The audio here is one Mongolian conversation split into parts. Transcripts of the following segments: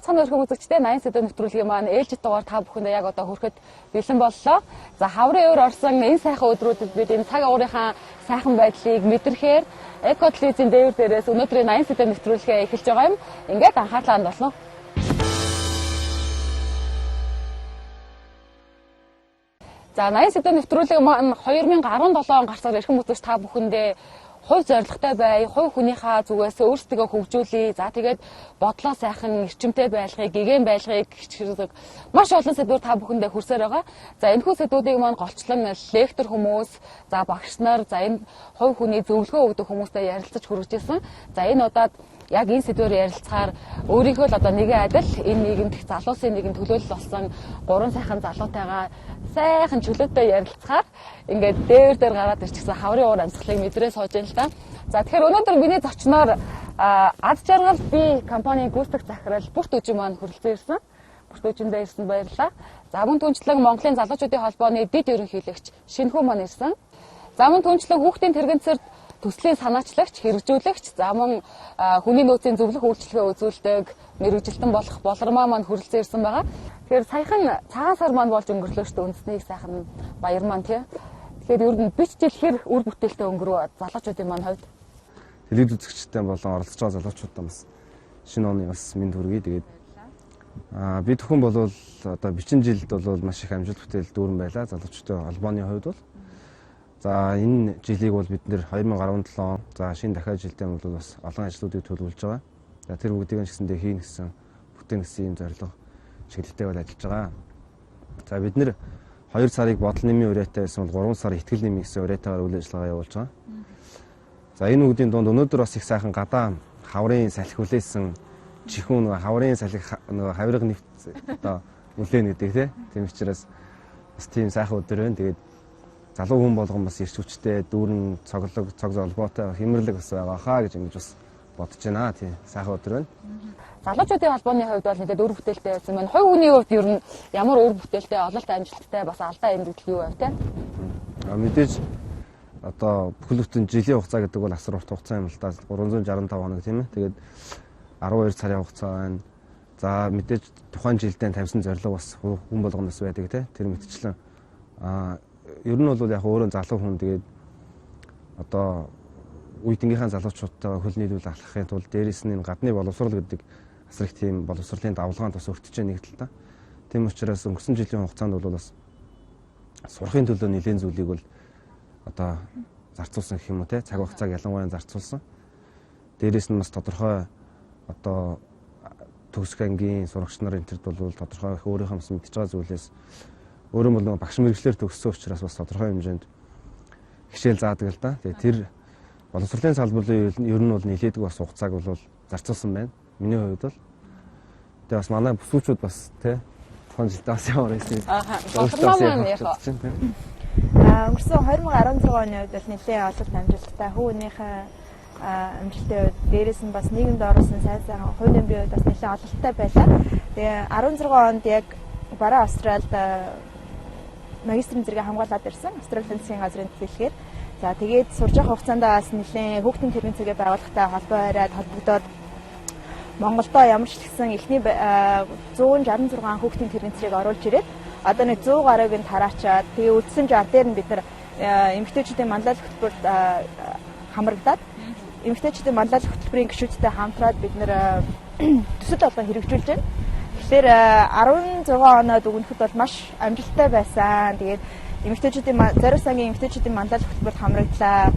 Бяцхан өрхөн үзэгчтэй 80 сэдв нэвтрүүлгийн маань ээлжид дугаар та бүхэндээ яг одоо хүрэхэд бэлэн боллоо. За хаврын өөр орсон энэ сайхан өдрүүдэд бид энэ цаг агуурынхаа сайхан байдлыг мэдрэхээр Эко телевизийн дээвэр дээрээс өнөөдрийн 80 сэдв нэвтрүүлгээ эхэлж байгаа юм. Ингээд анхаарлаа хандуулна. За 80 сэдв нэвтрүүлэг маань 2017 гарсаар эрхэм үзэгч та бүхэндээ хувь зорилготой бай, хувь хүнийхээ зүгээс өөрсдөө хөгжүүлье. За тэгээд бодлоо сайхан эрчимтэй байлгыг, гэгэн байлгыг хичээдэг маш олон сэдвүүд та бүхэндээ хүрсээр байгаа. За энэхүү сэдвүүдийг маань голчлон лектор хүмүүс, за багш нар, за энэ хувь хүний зөвлөгөө өгдөг хүмүүстэй ярилцаж хүргэж ирсэн. За энэ удаад яг энэ сэдвээр ярилцахаар өөрийнхөө л одоо нэгэн адил энэ нийгэмд залуусын нэгэн төлөөлөл болсон 3 сайхан залуутайгаа сайхан чөлөөтэй ярилцахаар ингээд дээвэр дээр гараад ирчихсэн хаврын уур амьсгалыг мэдрээ сууж байна л да. За тэгэхээр өнөөдөр миний зочноор Аз жаргал бие компанийн гүйцэтгэх захирал Бүрт Үжин маань хүрэлцэн ирсэн. Бүрт Үжиндээ ирсэнд баярлалаа. За мөн түнчлэг Монголын залуучуудын холбооны дэд ерөнхийлөгч Шинэхүү маань ирсэн. За мөн түнчлэг хүүхдийн тэрэгцэрд төслийн санаачлагч, хэрэгжүүлэгч, за мөн хүний нөөцийн зөвлөх үйлчилгээ үзүүлдэг мэрэгжилтэн болох Болормаа маань хүрэлцэн ирсэн байгаа. Тэгэхээр саяхан цагаан сар маань болж өнгөрлөө шүү дээ үндэснийг сайхан баяр маань тий. Тэгэхээр ер нь бич жил хэр үр бүтээлтэй өнгөрөө залуучуудын маань хувьд телевиз үзэгчтэй болон оролцож байгаа залуучуудаа бас шинэ оны бас мэнд хүргэе. Тэгээд би төхөн болвол одоо бичин жилд бол маш их амжилт бүтээл дүүрэн байлаа залуучуудын холбооны хувьд бол. За энэ жилийг бол бид нэр 2017 он за шинэ дахиад жилдээ бол бас олон ажлуудыг төлөвлөж байгаа. За тэр бүгдийг нь гэсэндээ хийн гэсэн бүтээн гэсэн юм зорилго чиглэлтэй бол ажиллаж байгаа. За бид нэр 2 сарыг бодол нэмийн урайтай байсан бол 3 сар ихтгэл нэмийн гэсэн урайтайгаар үйл ажиллагаа явуулж байгаа. За энэ үгдийн дунд өнөөдөр бас их сайхан гадаа хаврын салхи хүлээсэн чихүүн нөгөө хаврын салхи нөгөө хавирга нэвт одоо үлээн гэдэг тийм учраас бас тийм сайхан өдөр байна. Тэгээд залуу хүн болгон бас ирч хүчтэй дүүрэн цоглог цог золбоотой хэмэрлэг бас байгаа хаа гэж ингэж бас бодож байна. Тийм сайхан өдөр байна. Залуучуудын холбооны хувьд бол нэгэд үр бүтээлтэй байсан байна. Хувь хүний хувьд ер нь ямар үр бүтээлтэй, ололт амжилттай бас алдаа эмгэгдэл юу байв те? Мэдээж одоо бүхэл бүтэн жилийн хугацаа гэдэг бол асар урт хугацаа юм л да. 365 хоног тийм ээ. Тэгээд 12 сарын хугацаа байна. За мэдээж тухайн жилдээ тавьсан зорилго бас хүн болгоноос байдаг те. Тэр мэтчлэн ер нь бол яг өөрөө залуу хүн тэгээд одоо үе тэнгийнхаа залуучуудтайгаа хөл нийлүүл алхахын тулд дээрээс нь гадны боловсрол гэдэг асар их тийм боловсролын давлгаанд бас өртөж байгаа нэг тал та. Тийм учраас өнгөрсөн жилийн хугацаанд бол бас сурахын төлөө нэлээд зүйлийг бол одоо зарцуулсан гэх юм уу те цаг хугацааг ялангуяа зарцуулсан. Дээрээс нь бас тодорхой одоо төгсөх ангийн сурагч нар энэ төрд бол тодорхой их өөрийнхөө бас мэдж байгаа зүйлээс өөрөө бол нэг багш мэрэгчлэр төгссөн учраас бас тодорхой хэмжээнд хичээл заадаг л да. Тэгээ тэр боловсролын салбарын ер нь бол нэлээдэг бас хугацааг бол зарцуулсан байна. Миний хувьд бол тэгээ бас манай бүсгүүчүүд бас тий тухайн жилдээ бас ямар байсан. Өнгөрсөн 2016 оны үед бол нэлээд ололт амжилттай хүүнийхээ амжилттай үед дээрээс нь бас нийгэмд оруулсан сайхан хувь нэмрийн үед бас нэлээд ололттой байлаа. Тэгээ 16 онд яг бараа Австралид магистрийн зэрэг хамгаалаад ирсэн. Австралийн засгийн газрын төлөвлөгөөр. За тэгээд сурж явах хугацаанд бас нэлээд хүүхдийн тэрэгцийн цэгээ байгууллагатай холбоо бариад холбогдоод Монголдо ямар ч гэсэн эхний 166 хүүхдийн тэрэгцийн цэгийг оруулж ирээд одоо нэг 100 гаруйг нь тараачаад тэгээ үлдсэн 60 дээр нь бид нар эмэгтэйчүүдийн манлайлах хөтөлбөрт хамрагдаад эмэгтэйчүүдийн манлайлах хөтөлбөрийн гишүүдтэй хамтраад бид нар төсөл болгон хэрэгжүүлж байна. Тэгэхээр 16 оноод өгнөхөд бол маш амжилттай байсан. Тэгээд эмэгтэйчүүдийн зориг сангийн эмэгтэйчүүдийн манлайлах хөтөлбөрт хамрагдлаа.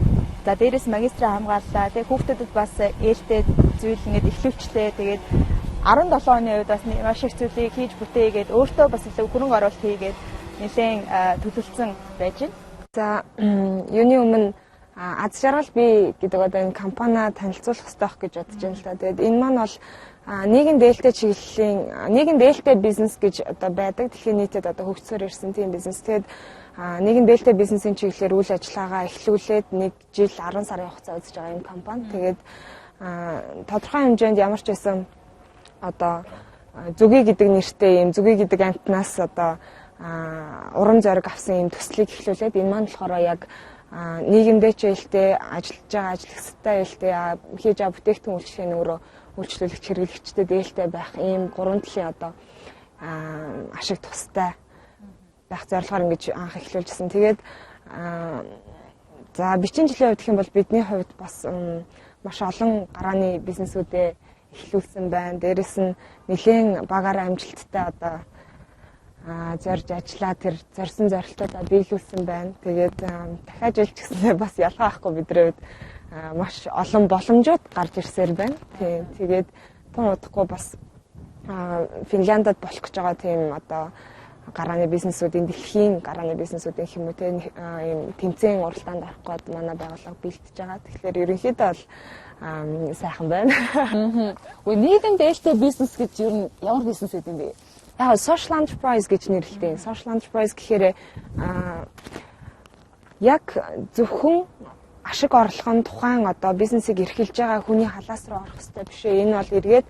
За дээрээс магистраа хамгааллаа. Тэгээд хүүхдүүдэд бас ээлтэй зүйл ингээд эхлүүлчтэй. Тэгээд 17 оны үед бас маш их зүйлийг хийж бүтээгээд өөртөө бас илүү хөрөнгө оруулалт хийгээд нэлээд төлөвлөсөн байж байна. За юуны өмнө Аз жаргал бие гэдэг одоо энэ компаниа танилцуулах хэрэгтэй гэж бодож байна л да. Тэгээд энэ маань бол нийгэм дээлтэй чиглэлийн нийгэм дээлтэй бизнес гэж одоо байдаг. Дэлхийн нийтэд одоо хөгжсөөр ирсэн тийм бизнес. Тэгээд нийгэм дээлтэй бизнесийн чиглэлээр үйл ажиллагаагаа эхлүүлээд 1 жил 10 сарын хугацаа үзэж байгаа энэ компани. Тэгээд тодорхой хэмжээнд ямар ч байсан одоо зүгий гэдэг нэртэй юм зүгий гэдэг амтнаас одоо урам зориг авсан юм төслийг эхлүүлээд энэ маань болохоор яг нийгэмдээ ч ээлтэй ажиллаж байгаа ажил хэсэгтэй ээлтэй хийж байгаа бүтээгдэхүүн үйлчлэгийн өөрөө үйлчлүүлэгч хэрэглэгчтэй дээлтэй байх ийм 3 талын одоо ашиг тустай байх зорилгоор ингэж анх эхлүүлжсэн. Тэгээд за бичгийн жилийн хувьд гэх юм бол бидний хувьд бас маш олон гарааны бизнесүүдээ эхлүүлсэн байна. Дээрээс нь нэлээд багаараа амжилттай одоо зорж ажиллаа тэр зорьсон зорилтуудаа биелүүлсэн байна. Тэгээд дахиад жилч гэснээр бас ялгаа авахгүй бидний хувьд маш олон боломжууд гарч ирсээр байна. Тэгээд тун удахгүй бас Финляндад болох гэж байгаа тийм одоо гарааны бизнесүүдийн дэлхийн гарааны бизнесүүдийн хүмүүтэй ийм тэмцээн уралдаанд орох гээд манай байгууллага бэлтэж байгаа. Тэгэхээр ерөнхийдөө бол сайхан байна. Үгүй нийгэм дээлтэй бизнес гэж ер нь ямар бизнес гэдэг юм бэ? Яг social enterprise гэж нэрлэдэг. Social enterprise гэхээр яг зөвхөн ашиг орлогын тухайн одоо бизнесийг эрхэлж байгаа хүний халаас руу орох хэрэгтэй биш ээ. Энэ бол эргээд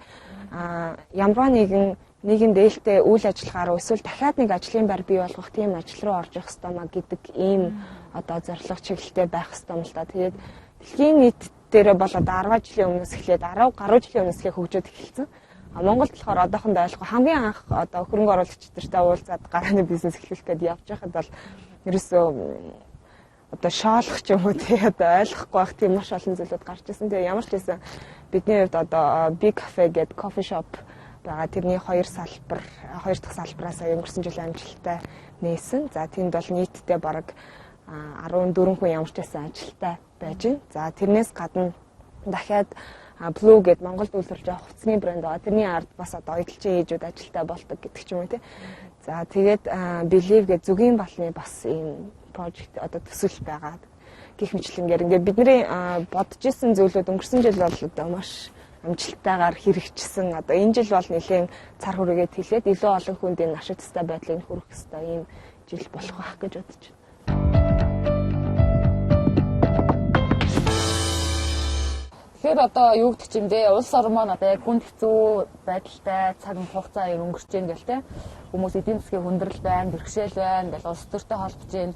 ямар нэгэн нийгэм дээлтэй үйл ажиллагаа руу эсвэл дахиад нэг ажлын байр бий болгох тийм ажил руу орж явах ёстой маа гэдэг ийм одоо зорилго чиглэлтэй байх ёстой юм л да. Тэгээд дэлхийн нийт дээр бол одоо 10 жилийн өмнөөс эхлээд 10 гаруй жилийн өмнөөс эхлээд хөгжөөд эхэлсэн. Монголд болохоор одоохондоо ойлгох хамгийн анх одоо хөрөнгө оруулагч нартай уулзаад гарааны бизнес эхлүүлэх гээд явж байхад бол ерөөсөө одоо шоолох ч юм уу тий одоо ойлгохгүй байх тийм маш олон зүйлүүд гарч ирсэн. Тэгээ ямар ч байсан бидний хувьд одоо Big Cafe гэдэг coffee shop байгаа. Тэрний 2 дахь салбараас өнгөрсөн жилийн амжилттай нээсэн. За тэнд бол нийтдээ бараг 14 хүн ямар ч байсан ажилтай байж байна. За тэрнээс гадна дахиад Blue гэдэг Монголд үйлдвэрлэж байгаа хувцсны брэнд байгаа. Тэрний ард бас одоо эдэлчин ээжүүд ажилтай болдог гэдэг ч юм уу тий. За тэгээд Believe гэдэг зүгийн балны бас ийм project одоо төсөл байгаа. Гэх мэтлэнгээр ингээд бидний бодож исэн зүйлүүд өнгөрсөн жил бол одоо маш амжилттайгаар хэрэгжсэн. Одоо энэ жил бол нэлээд цар хүрээгээд хэлээд илүү олон хүнд энэ ашиг тустай байдлыг хүргэх ёстой ийм жил болох байх гэж бодож байна. Тэгэхээр одоо юу гэдэг юм бэ? Улс орн маань одоо яг хүнд хэцүү байдалтай цаг хугацаа өнгөрч जैन гэл те. Хүмүүс эдийн засгийн хүндрэл байна, бэрхшээл байна, гэл улс төртэй холбож जैन.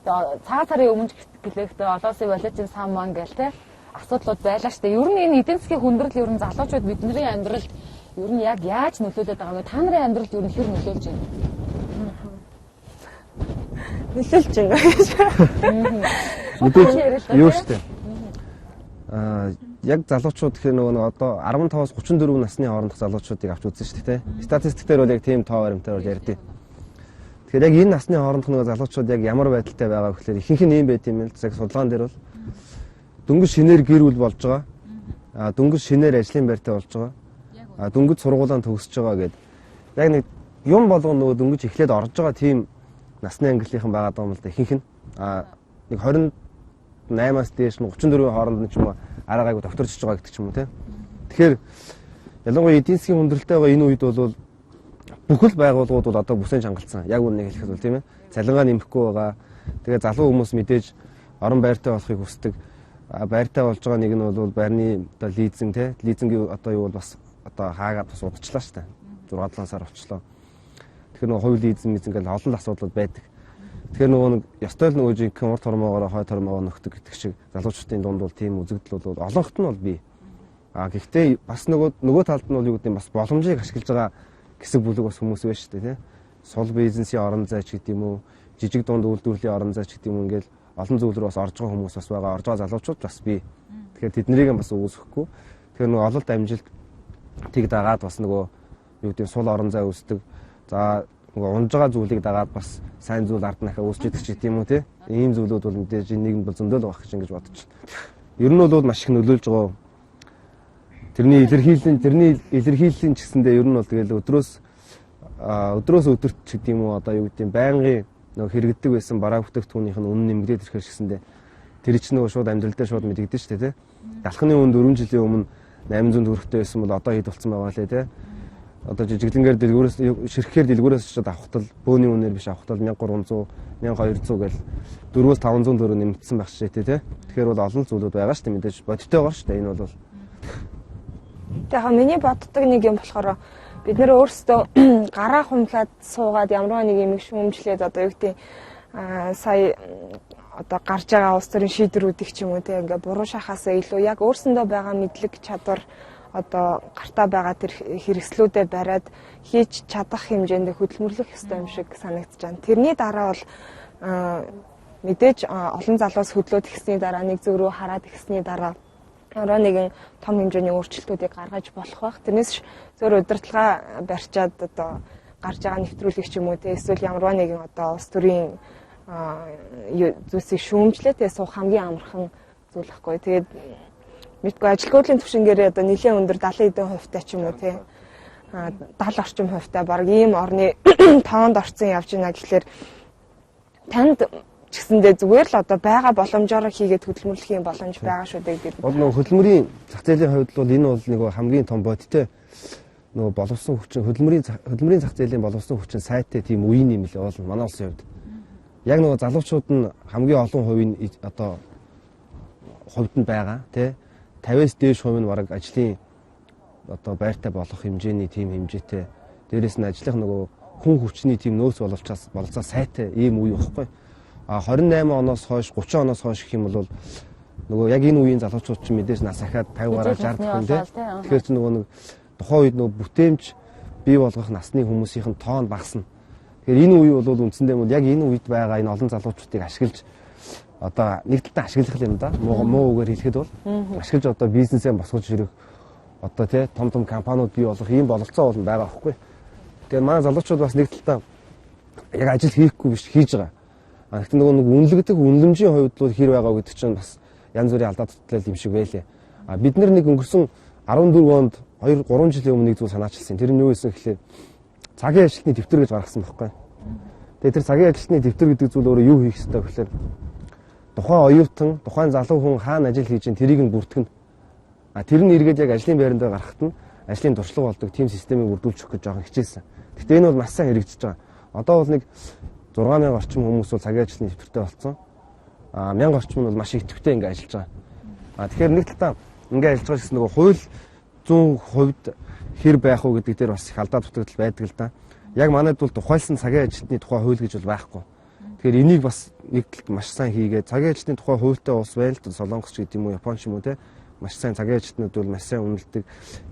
Тэгээ цагаан сарын өмнө гэлээхдээ олоосын валютын сан маань гэл те. Асуудлууд байлаа шүү дээ. Ер нь энэ эдийн засгийн хүндрэл ер нь залуучууд бидний амьдралд ер нь яг яаж нөлөөлөд байгаа вэ? Та нарын амьдралд ер нь хэр нөлөөлж байна? Нөлөөлж байна гэж. Мэдээж юу шүү дээ. Яг залуучууд гэхээр нөгөө одоо 15-аас 34 насны хоорондох залуучуудыг авч үзсэн шүү дээ. Статистикээр бол яг тийм тоо баримтаар бол ярьдیں۔ Тэгэхээр яг энэ насны хоорондох нөгөө залуучууд яг ямар байдалтай байгаа вэ гэхээр ихэнх нь юм байт юм л яг судалгаан дээр бол дөнгөж шинээр гэр бүл болж байгаа. Дөнгөж шинээр ажлын байртай болж байгаа. Дөнгөж сургуулаа төгсөж байгаа гэдэг. Яг нэг юм болгоно нөгөө дөнгөж эхлээд орж байгаа тийм насны ангиллийнхан байгаа юм л да ихэнх нь. Нэг 28-аас дээш нь 34-ийн хооронд нь ч юм уу араагайг докторчж байгаа гэдэг ч юм уу тийм. Тэгэхээр ялангуяа эдийн засгийн хүндрэлтэй байгаа энэ үед бол бүхэл байгууллагууд бол одоо бүсээн чангалцсан. Яг үннийг хэлэхэд бол тийм ээ. Цалингаа нэмэхгүй байгаа. Тэгээ залуу хүмүүс мэдээж орон байртай болохыг хүсдэг. Байртай болж байгаа нэг нь бол байрны одоо лизинг тийм. Лизингийн одоо юу бол бас одоо хаагаад бас удажлаа шүү дээ. 6-7 сар болчлоо. Тэгэхээр нөгөө хувь лизинг ингээл олон асуудлууд байдаг. Тэгэхээр нөгөө нэг ёстой л нөгөө жинхэнэ урт хормоогоор хойд хормоогоо нөхдөг гэдэг шиг залуучуудын дунд бол тийм үзэгдэл бол олонхот нь бол бий. Гэхдээ бас нөгөө талд нь бол юу гэдэг нь бас боломжийг ашиглаж байгаа хэсэг бүлэг бас хүмүүс байна шүү дээ тий. Сул бизнесийн орон зай ч гэдэг юм уу, жижиг дунд үйлдвэрлэлийн орон зай ч гэдэг юм ингээл олон зүйл рүү бас орж байгаа хүмүүс бас байгаа. Орж байгаа залуучууд бас бий. Тэгэхээр тэднийг бас үүсэхгүй. Тэгэхээр нөгөө ололт амжилтыг дагаад бас нөгөө юу гэдэг нь сул орон зай үүсдэг. За нөгөө унж байгаа зүйлийг дагаад бас сайн зүйл ард нахаа үүсч идэх ч гэдэг юм уу тий. Ийм зүйлүүд бол мэдээж нийгэмд бол зөндөл байх гэж ингэж бодож байна. Ер нь бол маш их нөлөөлж байгаа. Тэрний илэрхийллийн ч гэсэндээ ер нь бол тэгэл өдрөөс өдөрт ч гэдэг юм уу одоо юу гэдэг юм байнгын нөгөө хэрэгддэг байсан бараа бүтээгдэхүүнийх нь үнэ нэмэгдээд ирэхээр ч гэсэндээ тэр чинь нөгөө шууд амьдрал дээр шууд мэдэгдэж штэ тий. Далхны үн 4 жилийн өмнө 800 төгрөгтэй байсан бол одоо хэд болцсон байгаа лээ тий. Одоо жижиглэнгээр дэлгүүрээс ширхгээр дэлгүүрээс очиод авахтал бөөний үнээр биш авахтал 1300 1200 гэл 4-500 төгрөг нэмэгдсэн байх шээ тий. Тэгэхээр бол олон зүйлүүд байгаа штэ мэдээж бодиттой байгаа штэ энэ бол. Тэгэхээр миний боддог нэг юм болохоор бид нэр өөрсдөө гараа хумлаад суугаад ямар нэг юм шүүмжлээд одоо юу гэдэг сая одоо гарч байгаа улс төрийн шийдвэрүүдийг ч юм уу те ингээ буруу шахаасаа илүү яг өөрсөндөө байгаа мэдлэг чадвар одоо гартаа байгаа тэр хэрэгслүүдэд бариад хийж чадах хэмжээнд хөдөлмөрлөх ёстой юм шиг санагдаж байна. Тэрний дараа бол мэдээж олон залуус хөдлөөд ихсний дараа нэг зүг рүү хараад ихсний дараа ороо нэгэн том хэмжээний өөрчлөлтүүдийг гаргаж болох байх. Тэрнээс зөөр удирдлага барьчаад одоо гарч байгаа нэвтрүүлэг ч юм уу те эсвэл ямарваа нэгэн одоо улс төрийн зүйлсийг шүүмжлээ те суух хамгийн амархан зүйл байхгүй. Тэгээд мэдгүй ажилгүйдлийн түвшингээр одоо нэлээд өндөр 70% ч юм уу те 70 орчим хувьтай баг ийм орны тоонд орцсон явж байна гэхэлэр танд ч гэсэндээ зүгээр л одоо байгаа боломжоор хийгээд хөдөлмөрлөхийн боломж байгаа шүү дээ гэдэг. Бол нөгөө хөдөлмөрийн зах зээлийн хувьд бол энэ бол нэг хамгийн том бодиттой нөгөө боловсон хүчин хөдөлмөрийн зах зээлийн боловсон хүчин сайтай тийм үеийн юм лээ бол манай улсын хувьд. Яг нөгөө залуучууд нь хамгийн олон хувийн одоо хувьд нь байгаа тий 50-аас дээш хувь нь бараг ажлын одоо байртай болох хэмжээний тийм хэмжээтэй. Дээрээс нь ажлынх нөгөө хүн хүчний тийм нөөц бололцоо сайтай ийм үе واخхой. 28 оноос хойш 30 оноос хойш гэх юм бол нөгөө яг энэ үеийн залуучууд ч мэдээж нас ахаад 50 гараад 60 хүн тий. Тэгэхээр чи нөгөө нэг тухайн үед нөгөө бүтээмж бий болгох насны хүмүүсийн тоон багасна. Тэгэхээр энэ үе бол үндсэндээ бол яг энэ үед байгаа энэ олон залуучуудыг ашиглаж одоо нэг талдаа ашиглах юм да. Муу үгээр хэлэхэд бол ашиглаж одоо бизнесээ босгож ирэх одоо тий том компаниуд бий болох ийм бололцоо бол байгаа байхгүй. Тэгэхээр манай залуучууд бас нэг талдаа яг ажил хийхгүй биш хийж байгаа. Гэхдээ нөгөө нэг үнэлэгдэх үнэлэмжийн хувьд бол хэр байгаа гэдэг чинь бас янз бүрийн алдаа тутлал юм шиг байлээ. Бид нэг өнгөрсөн 14 онд 2-3 жилийн өмнө нэг зүйл санаачилсан. Тэр нь юу гэсэн гэхлээр цагийн ажилтны дэвтэр гэж гаргасан байхгүй. Тэгээд тэр цагийн ажилтны дэвтэр гэдэг зүйл өөрөө юу хийх ёстой гэхлээр тухайн оюутан, тухайн залуу хүн хаана ажил хийж ин тэрийг нь бүртгэн. Тэр нь эргээд яг ажлын байранд гарахад нь ажлын туршлага болдог тийм системийг бүрдүүлчих гэж жоохон хичээсэн. Гэхдээ энэ бол маш сайн хэрэгжиж байгаа. Одоо бол нэг 6000 орчим хүмүүс бол цагийн ажилтны дэвтэртэй болсон. 1000 орчим нь бол маш идэвхтэй ингээ ажиллаж байгаа. Тэгэхээр нэг талаа ингээ ажиллаж байгаа гэсэн нөгөө хууль 100% хэр байх уу гэдэг дээр бас их алдаа дутагдал байдаг л да. Яг манайд бол тухайлсан цагийн ажилтны тухай хууль гэж бол байхгүй. Тэгэхээр энийг бас нэг талд маш сайн хийгээд цагийн ажилтны тухай хуультай улс байл л Солонгос ч гэдэг юм уу Япон ч юм уу те маш сайн цагийн ажилтнууд бол маш сайн үнэлдэг.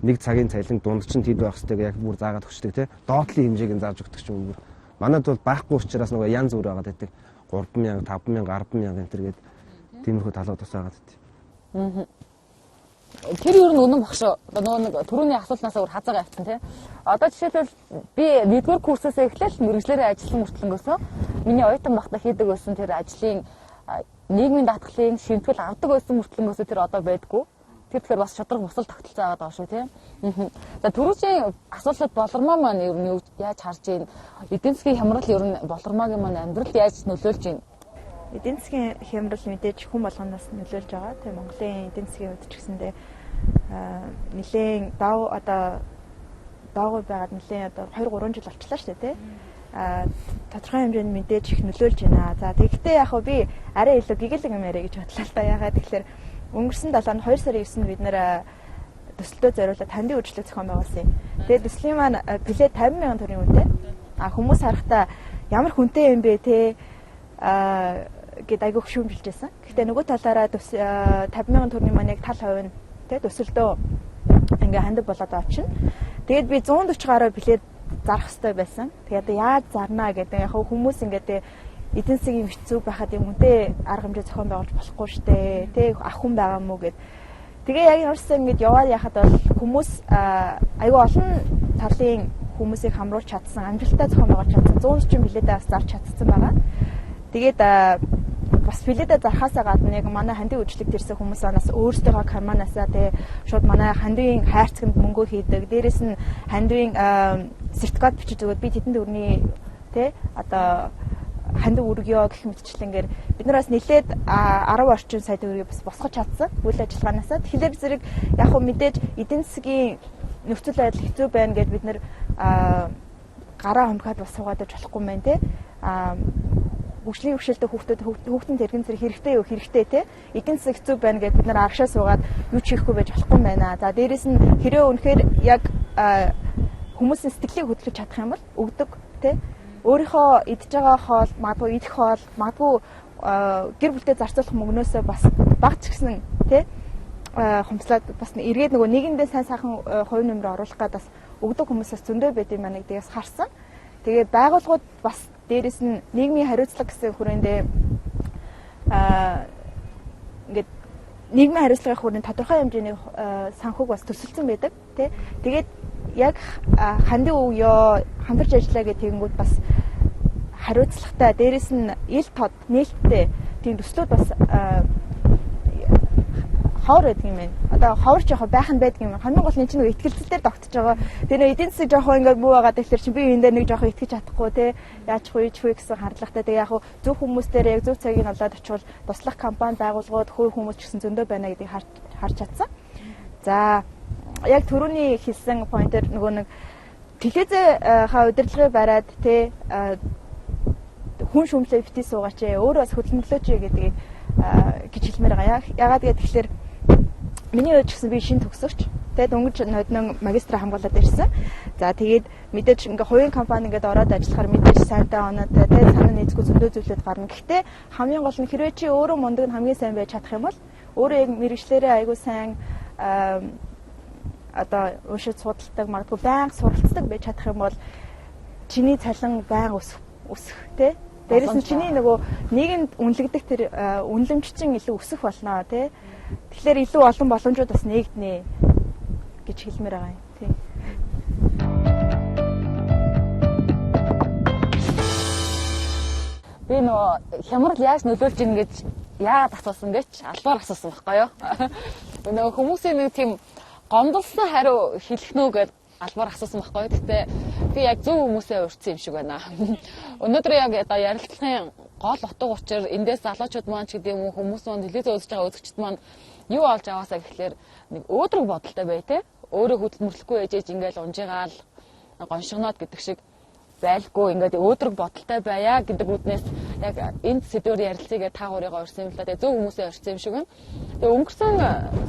Нэг цагийн цалин дунд чинь тэд байх хэвээр яг бүр заагаад өгчдөг те. Доотлын хэмжээг нь зааж өгдөг ч юм уу. Манайд бол байхгүй учраас нөгөө янз бүр байгаад байдаг. 3000, 5000, 10000 энэ төр гээд тиймэрхүү талууд бас байгаад байдаг. Тэр юу нэг багш нөгөө нэг түрүүний асуултнаас өөр хазаагаа авсан тий. Одоо жишээлбэл би 1-р курсээс эхлээл мэрэгчлэрээ ажилласан мөртлөнгөөсөө миний оюутан багтаа хийдэг байсан тэр ажлын нийгмийн даатгалын шимтгэл авдаг байсан мөртлөнгөөсөө тэр одоо байдгүй. Тэр тэгэхээр бас шудраг бусал тогтолцоо байгаа даа шүү тий. За түрүүчийн асуултад болормоо маань ер нь яаж харж ийн эдийн засгийн хямрал ер нь болормоогийн маань амьдрал яаж нөлөөлж ийн? Эдийн засгийн хямрал мэдээж хүн болгоноос нөлөөлж байгаа. Тэгээ Монголын эдийн засгийн хувьд ч гэсэндээ нэлээд даагүй байгаад нэлээд одоо 2-3 жил болчихлоо шүү дээ тий. Тодорхой хэмжээнд мэдээж их нөлөөлж байна. За тэгэхдээ яг би арай илүү гэгээлэг юм яриа гэж бодлоо л да. Ягаад тэгэхээр өнгөрсөн 7 онд 2 сарын 9-нд бид нэр төсөлтөө зориулаад хандийн үйлчлэг зохион байгуулсан юм. Тэгээд төслийн маань плэт 50,000 төгрөгийн үнэтэй. Хүмүүс харахтаа ямар хүнтэй юм бэ те гэд айгүйх шүүмжилжсэн. Гэхдээ нөгөө талаараа 50,000 төгрөгийн маань яг тал хувь нь те төсөлтөө ингээ хандаг болоод очино. Тэгээд би 140 гаруй плэт зарах хэрэгтэй байсан. Тэгээд яаж зарнаа гэдэг яг хүмүүс ингээд эдийн засгийн хэцүү байхад юм үнтэй арга хэмжээ зохион байгуулж болохгүй штэ. Тэ ах хүн байгаа мó гэд. Тэгээ яг ерөөсөө ингэж яваад яхад бол хүмүүс айгүй олон талын хүмүүсийг хамруулж чадсан, амжилттай зохион байгуулж чадсан, 140 билетээ бас зарж чадсан байгаа. Тэгээд бас билетээ зархаасаа гадна яг манай хандийн үйлчлэг төрсэн хүмүүс анаас өөрсдөө карманаасаа тэ шууд манай хандийн хайрцагт мөнгө хийдэг. Дээрээс нь хандийн сертификат бичиж өгөөд би тэдэнд өрний тэ одоо хандив үргөө гэх мэтчлэнгээр бид нараас нэлээд 10 орчим сая төгрөгийг бас босгож чадсан үйл ажиллагаанаас. Тэгэхээр зэрэг яг хөө мэдээж эдийн засгийн нөхцөл байдал хэцүү байна гэдээ бид нэр гараа хомхоод бас суугаад болохгүй юм байна те. Хөгжлийн хөвшөлтэй хүүхдийн тэрэгэн зэрэг хэрэгтэй юу хэрэгтэй те. Эдийн засаг хэцүү байна гэдээ бид нар аргашаа суугаад юу ч хийхгүй байж болохгүй юм байна. За дээрэс нь хэрэг үнэхээр яг хүмүүсийн сэтгэлийг хөдөлгөж чадах юм бол өгдөг те. Өөрийнхөө идж байгаа хоол, магадгүй идэх хоол, магадгүй гэр бүлтэй зарцуулах мөнгнөөсөө бас баг ч гэсэн тий хумслаад бас эргээд нөгөө нэгэндээ сайн сайхан хувь нэмрээ оруулах гэдэг бас өгдөг хүмүүсээс зөндөө байд юм аа нэгдээс харсан. Тэгээ байгууллагууд бас дээрэс нь нийгмийн хариуцлага гэсэн хүрээндээ ингээд нийгмийн хариуцлагын хүрээнд тодорхой хэмжээний санхүүг бас төсөлсөн байдаг тий. Тэгээд яг хандив өгөө хамтарч ажиллаа гэх тэгэнгүүт бас хариуцлагатай дээрэс нь ил тод нээлттэй тийм төслүүд бас ховор байдаг юм байна. Одоо ховорч яг байх нь байдаг юм. Хамгийн гол нь чинь нөгөө ихтгэлцэлээр тогтож байгаа. Тэр эдийн засаг жоохон ингээд муу байгаа тэгэхээр чи би энэ дээр нэг жоохон итгэж чадахгүй те яаж хөө гэсэн хандлагатай. Тэгээ яг зөв хүмүүстээр яг зөв цагийг олоод очихвол туслах компани байгууллагууд хөө хүмүүс ч гэсэн зөндөө байна гэдгийг харж чадсан. За яг түрүүний хэлсэн поинтер нөгөө нэг телевизээ удирдлагыг бариад те хүн шүмлээ битээ суугаач өөрөө бас хөдөлмөрлөөч гэдгийг гэж хэлмээр байгаа. Ягаад гэвэл миний хувьд ч гэсэн би шинэ төгсөгч. Тэгээд өнгөж ноднон магистра хамгаалаад ирсэн. За тэгээд мэдээж ингээ хувийн компани ингээд ороод ажиллахаар мэдээж сайнтай оноотой тэгээд санаа нийцгүй зөндөө зүйлүүд гарна. Гэхдээ хамгийн гол нь хэрвээ чи өөрөө мундаг нь хамгийн сайн байж чадах юм бол өөрөө яг мэрэгчлэрээ айгүй сайн одоо уушид судалдаг, магадгүй байнга суралцдаг байж чадах юм бол чиний цалин байнга өсөх тий. Дээрээс нь чиний нөгөө нийгэмд үнэлэгдэх тэр үнэлэмж чинь илүү өсөх болно тий. Тэгэхээр илүү олон боломжууд бас нээгднэ гэж хэлмээр байгаа юм тий. Би нөгөө хямрал яаж нөлөөлж ийн гэж яагаад асуусан гэж албаар асуусан байхгүй юу? Нөгөө хүмүүсийн нэг тийм гомдолсон хариу хэлэх нөө гэж албаар асуусан байхгүй юу? Гэтэ би яг зөв хүмүүсээ урьдсан юм шиг байна. Өнөөдөр яг одоо ярилцлагын гол утга учир эндээс залуучууд маань ч гэдэг юм уу хүмүүс маань телевизээр үзэж байгаа үзэгчд маань юу олж аваасаа гэхэлэр нэг өөдрөг бодолтой бай тээ. Өөрөө хөдөлмөрлөхгүй ээжээж ингээл унжигаал гоншигноод гэдэг шиг байлгүй ингээд өөдрөг бодолтой байя гэдэг үднээс яг энд сэдвээр ярилцъя та гурыгаа урьсан юм л да. Тэгээ зөв хүмүүсээ урьсан юм шиг байна. Тэгээ өнгөрсөн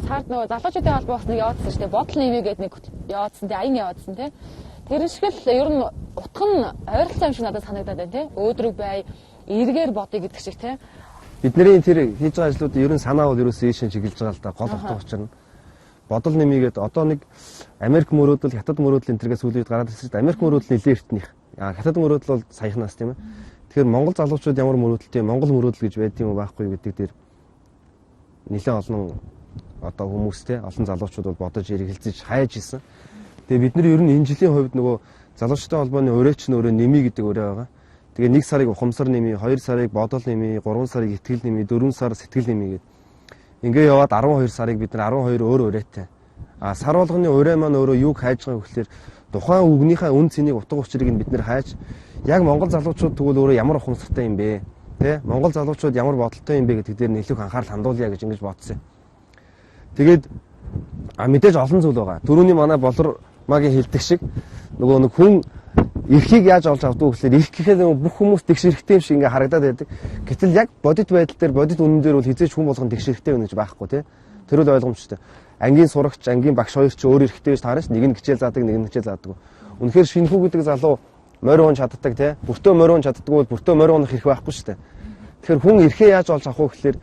сард нөгөө залуучуудын холбоо бас нэг яваадсан шүү дээ. Бодол нэвээ гэдэг нэг яваадсан тий аян яваадсан тий. Тэр шиг л ер нь утга нь ойролцоо юм шиг надад санагдаад байна тий. Өөдрөг бай, эргээр бодъё гэдэг шиг тий. Бидний тэр хийж байгаа ажлууд ер нь санаа бол ерөөсөө ийшээ чиглэж байгаа л да. Гол утга учир нь бодол нэмийгээд одоо нэг Америк мөрөөдөл, хятад мөрөөдөл энэ төргээс үлээд гараад ирсэн чинь Америк мөрөөдөл нэлээд эртнийх. Хятад мөрөөдөл бол саяхнаас тийм ээ. Тэгэхээр Монгол залуучууд ямар мөрөөдөлтэй Монгол мөрөөдөл гэж байд юм уу байхгүй гэдэг дээр нэлээд олон одоо хүмүүстэй олон залуучууд бол бодож эргэлзэж хайж исэн. Тэгээ бид нар ер нь энэ жилийн хувьд нөгөө залуучуудын холбооны өрөөч нөрөө нэмий гэдэг өрөө байгаа. Тэгээ 1 сарыг ухамсар нэмий, 2 сарыг бодол нэмий, 3 сарыг итгэл нэмий, 4 сар сэтгэл нэмий гэдэг. Ингээ яваад 12 сарыг бид нар 12 өөр өрөөтэй. Сар болгоны өрөө маань өөрөө юг хайж байгаа гэхэлэр тухайн үгнийхээ үн цэнийг утга учирыг бид нар хайж яг Монгол залуучууд тэгвэл өөрөө ямар ухамсартай юм бэ? Тэ? Монгол залуучууд ямар бодолтой юм бэ гэдэг дээр нэлээд анхаарал хандуулъя гэж ингэж бодсон. Тэгээд мэдээж олон зүйл байгаа. Түрүүний манай болор магийн хэлдэг шиг нөгөө нэг хүн эрхийг яаж олж авдаг вэ гэхээр эрх гэхээ бүх хүмүүс тэгш эрхтэй юм шиг ингээ харагдаад байдаг. Гэтэл яг бодит байдал дээр бодит үнэн дээр бол хизээч хүн болгон тэгш эрхтэй байна гэж байхгүй тий. Тэр үл ойлгомжтой. Ангийн сурагч, ангийн багш хоёр ч өөр эрхтэй гэж таарч нэг нь хичээл заадаг, нэг нь хичээл заадаг. Үнэхээр шинэхүү гэдэг залуу морь уун чаддаг тий. Бүртөө морь уун чаддаг бол бүртөө морь уунах эрх байхгүй шүү дээ. Тэгэхээр хүн эрхээ яаж олж авах вэ гэхээр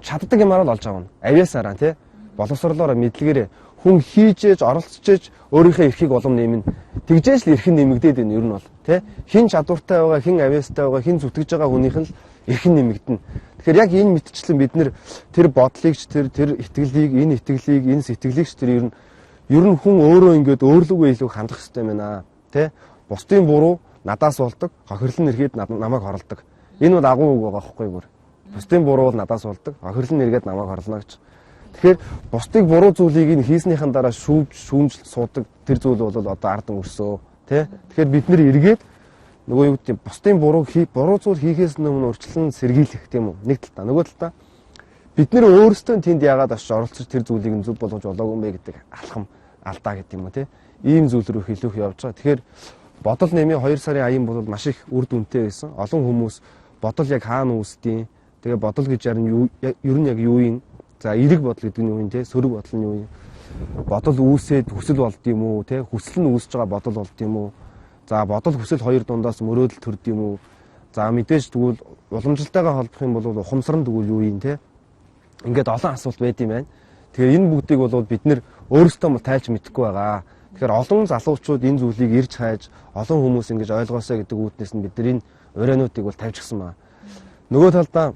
чаддаг юмараа л олж авна. Авьяасаараа тий. Боловсрлоороо мэдлэгээрээ хүн хийжээж, оролцож өөрийнхөө эрхийг улам нэмнэ. Тэгжээж л эрх нь нэмэгдээд байна ер нь бол тий. Хин чадвартай байгаа, хин авьяастай байгаа, хин зүтгэж байгаа хүнийх нь л эрх нь нэмэгдэнэ. Тэгэхээр яг энэ мэтчлэн бид нэр тэр бодлыг тэр итгэлийг, энэ итгэлийг, энэ сэтгэлийг тэр ер нь хүн өөрөө ингээд өөрлөгөө илүү хандах хэрэгтэй байна тий. Бусдын буруу надаас болдог, хохирлон нэргээд намайг хорлдог. Энэ бол агуу үг байгаа байхгүй юу? Бусдын буруу бол надаас болдог, хохирлон нэргээд намайг хорлоно гэж. Тэгэхээр бусдыг буруу зүйлийг нь хийснийхэн дараа шүүмжлэл суудаг тэр зүйл бол одоо ард өнгөрсөө тий. Тэгэхээр бид нэр эргээд нөгөө юу гэдэг бусдын буруу зүйл хийхээс өмнө урьдчилан сэргийлэх тийм үү? Нэг талдаа нөгөө талдаа бид нэр өөрсдөө тэнд яагаад очиж оролцож тэр зүйлийг нь зөв болгож болоогүй юм бэ гэдэг алхам алдаа гэдэг юм уу тий. Ийм зүйл рүү хилүүх явж байгаа. Тэгэхээр бодол нэмийн 2 сарын аян бол маш их үр дүнтэй байсан. Олон хүмүүс бодол яг хаана үүсдیں۔ Тэгээ бодол гэж ер нь яг юу юм? За эрэг бодол гэдэг нь юу юм те? Сөрөг бодол нь юу юм? Бодол үүсээд хүсэл болд юм уу те? Хүсэл нь үүсэж байгаа бодол болд юм уу? За бодол хүсэл хоёр дундаас мөрөөдөл төрд юм уу? За мэдээж тэгвэл уламжлалтайгаа холбох юм бол ухамсар нь тэгвэл юу юм те? Ингээд олон асуулт байд юм байна. Тэгэхээр энэ бүгдийг бол бид нэр өөрсдөө мал тайлж мэдэхгүй байгаа. Тэгэхээр олон залуучууд энэ зүйлийг ирж хайж олон хүмүүс ингэж ойлгоосоо гэдэг үүднээс нь бид нар энэ уриануудыг бол тавьчихсан байна. Нөгөө талдаа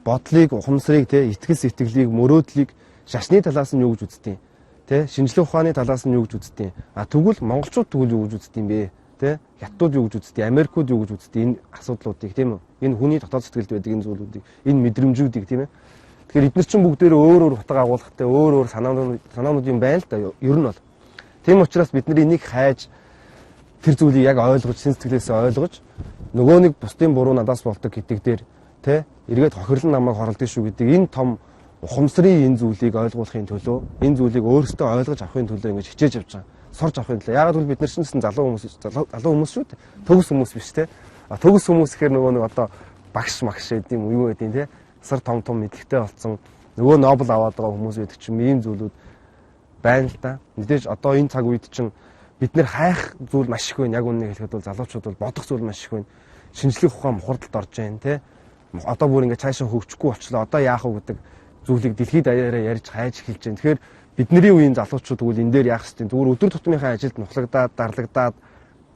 бодлыг, ухамсарыг те итгэл сэтгэлийг, мөрөөдлийг шашны талаас нь юу гэж үздэг юм? Тэ шинжлэх ухааны талаас нь юу гэж үздэг юм? Тэгвэл монголчууд тэгвэл юу гэж үздэг юм бэ? Тэ хятадууд юу гэж үздэг, Америкууд юу гэж үздэг энэ асуудлуудыг тийм үү? Энэ хүний дотоод сэтгэлд байдаг энэ зүйлүүдийг, энэ мэдрэмжүүдийг тийм ээ. Тэгэхээр эдгээр чинь бүгдээрээ өөр өөр утга агуулгатай, өөр өөр санаанууд юм байна л да. Ер нь бол. Тийм учраас бид нар энийг хайж тэр зүйлийг яг ойлгож, шин сэтгэлээсээ ойлгож нөгөө нэг бусдын буруу надаас болдог гэдэг дээр тэ эргээд хохирлон намайг хорлдог шүү гэдэг энэ том ухамсарын энэ зүйлийг ойлгуулахын төлөө энэ зүйлийг өөрсдөө ойлгож авахын төлөө ингэж хичээж явж байгаа. Сурж авахын төлөө. Яагаад гэвэл бид нар шинэсэн залуу хүмүүс шүү дээ. Төгс хүмүүс биш те. Төгс хүмүүс гэхээр нөгөө нэг одоо багш гэдэг юм юу гэдэг юм те. Сар том мэдлэгтэй болсон нөгөө Нобел аваад байгаа хүмүүс байдаг ч юм ийм зүйлүүд байна л да. Мэдээж одоо энэ цаг үед чинь бид нэр хайх зүйл маш их байна. Яг үннийг хэлэхэд бол залуучууд бол бодох зүйл маш их байна. Шинжлэх ухаан мухардалд орж байна те. Одоо бүр ингэ цаашаа хөгжихгүй болчлоо. Одоо яах вэ гэдэг зүйлийг дэлхийд даяараа ярьж хайж эхэлж байна. Тэгэхээр бидний үеийн залуучууд тэгвэл энэ дээр яах ёстой. Зүгээр өдөр тутмынхаа ажилд нухлагдаад, дарлагдаад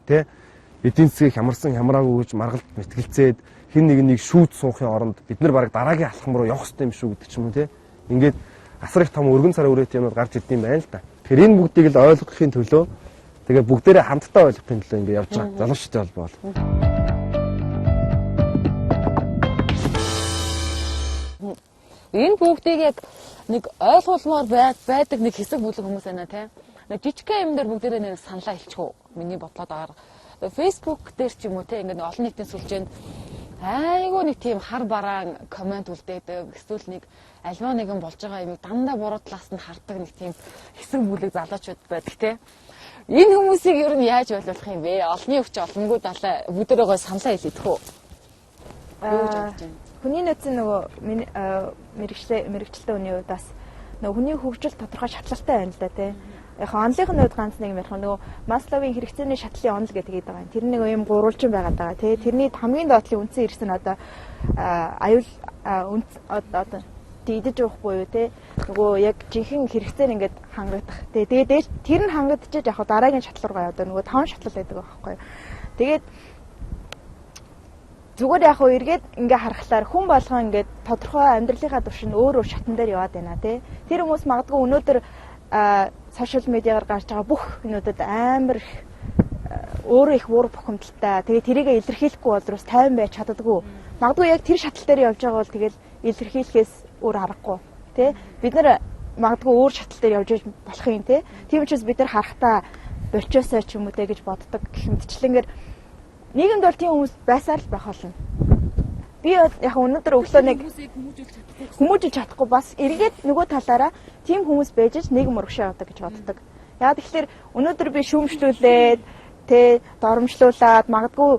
тэ эдийн засгийг хямарсан хямраагүй гэж маргалд мэтгэлцээд хин нэг шүүд суухын оронд бид нар бараг дараагийн алхам руу явах ёстой юм шүү гэдэг ч юм уу тэ. Ингээд асар их том өргөн царай үрээт юмуд гарч ирдэм байна л да. Тэгэхээр энэ бүгдийг л ойлгохын төлөө тэгээ бүгдээрээ хамтдаа ойлгохын төлөө ингээд явж байгаа. Залуучуудтай холбоо. Энэ бүгдийг яг нэг ойлгуулмаар байдаг нэг хэсэг бүлэг хүмүүс байна те. Нэг жижигхэн юм дээр бүгдээрээ нэг саналаа хэлчихв. Миний бодлоод байгаа. Facebook дээр ч юм уу те ингээд олон нийтийн сүлжээнд айгүй нэг тийм хар бараан комент үлдээдэг. Эсвэл нэг альва нэгэн болж байгаа юм дандаа буруу талаас нь хардаг нэг тийм хэсэг бүлэг залуучууд байдаг те. Энэ хүмүүсийг ер нь яаж ойлгох юм бэ? Олонний өвч олонгүй далаа бүгдээрээ гой саналаа хэлээдэх үү? Юу гэж бодож байна? Хүний нөөцийн нөгөө мэрэгчлээ хүний хувьд бас нөгөө хүний хөгжил тодорхой шатлалтай байна л да тий. Яг онлынхын хувьд ганц нэг юм ярих нөгөө Масловын хэрэгцээний шатлалын онол гэдэг байгаа юм. Тэр нэг юм гурвалжин байгаад байгаа тий. Тэрний хамгийн доотлын үндсэн ирсэн одоо аюул одоо дийдэж уух буюу тий. Нөгөө яг жинхэнэ хэрэгцээр ингээд хангагдах. Тэгээд тэр нь хангагдчихэж яг дараагийн шатлал руу одоо нөгөө 5 шатлал байдаг байхгүй. Тэгээд зүгээр яг уу эргээд ингээ харахлаар хүн болгоо ингээд тодорхой амьдралынхаа төвшин өөр шатан дээр яваад байна тий. Тэр хүмүүс магадгүй өнөөдөр сошиал медиагаар гарч байгаа бүх юмнуудад амар өөрөө их уур бухимдалтай. Тэгээ тэрийг илэрхийлэхгүй бол рус тайван байж чаддаггүй. Магадгүй яг тэр шатлал дээр явж байгаа бол тэгэл илэрхийлэхээс өөр аргагүй тий. Бид нар магадгүй өөр шатлал дээр явж болох юм тий. Тийм учраас бид нар харахтаа болчоосоо ч юм уу те гэж боддог. Гэх мэтчлэнгээр нийгэмд бол тийм хүмүүс байсаар л байх болно. Би яг өнөөдөр өглөө нэг хүмүүжүүлж чадахгүй бас эргээд нөгөө талаараа тийм хүмүүс байж ч нийгэм урагшаа явдаг гэж боддог. Яг тэгэхээр өнөөдөр би шүүмжлүүлээд тэ доромжлуулаад магадгүй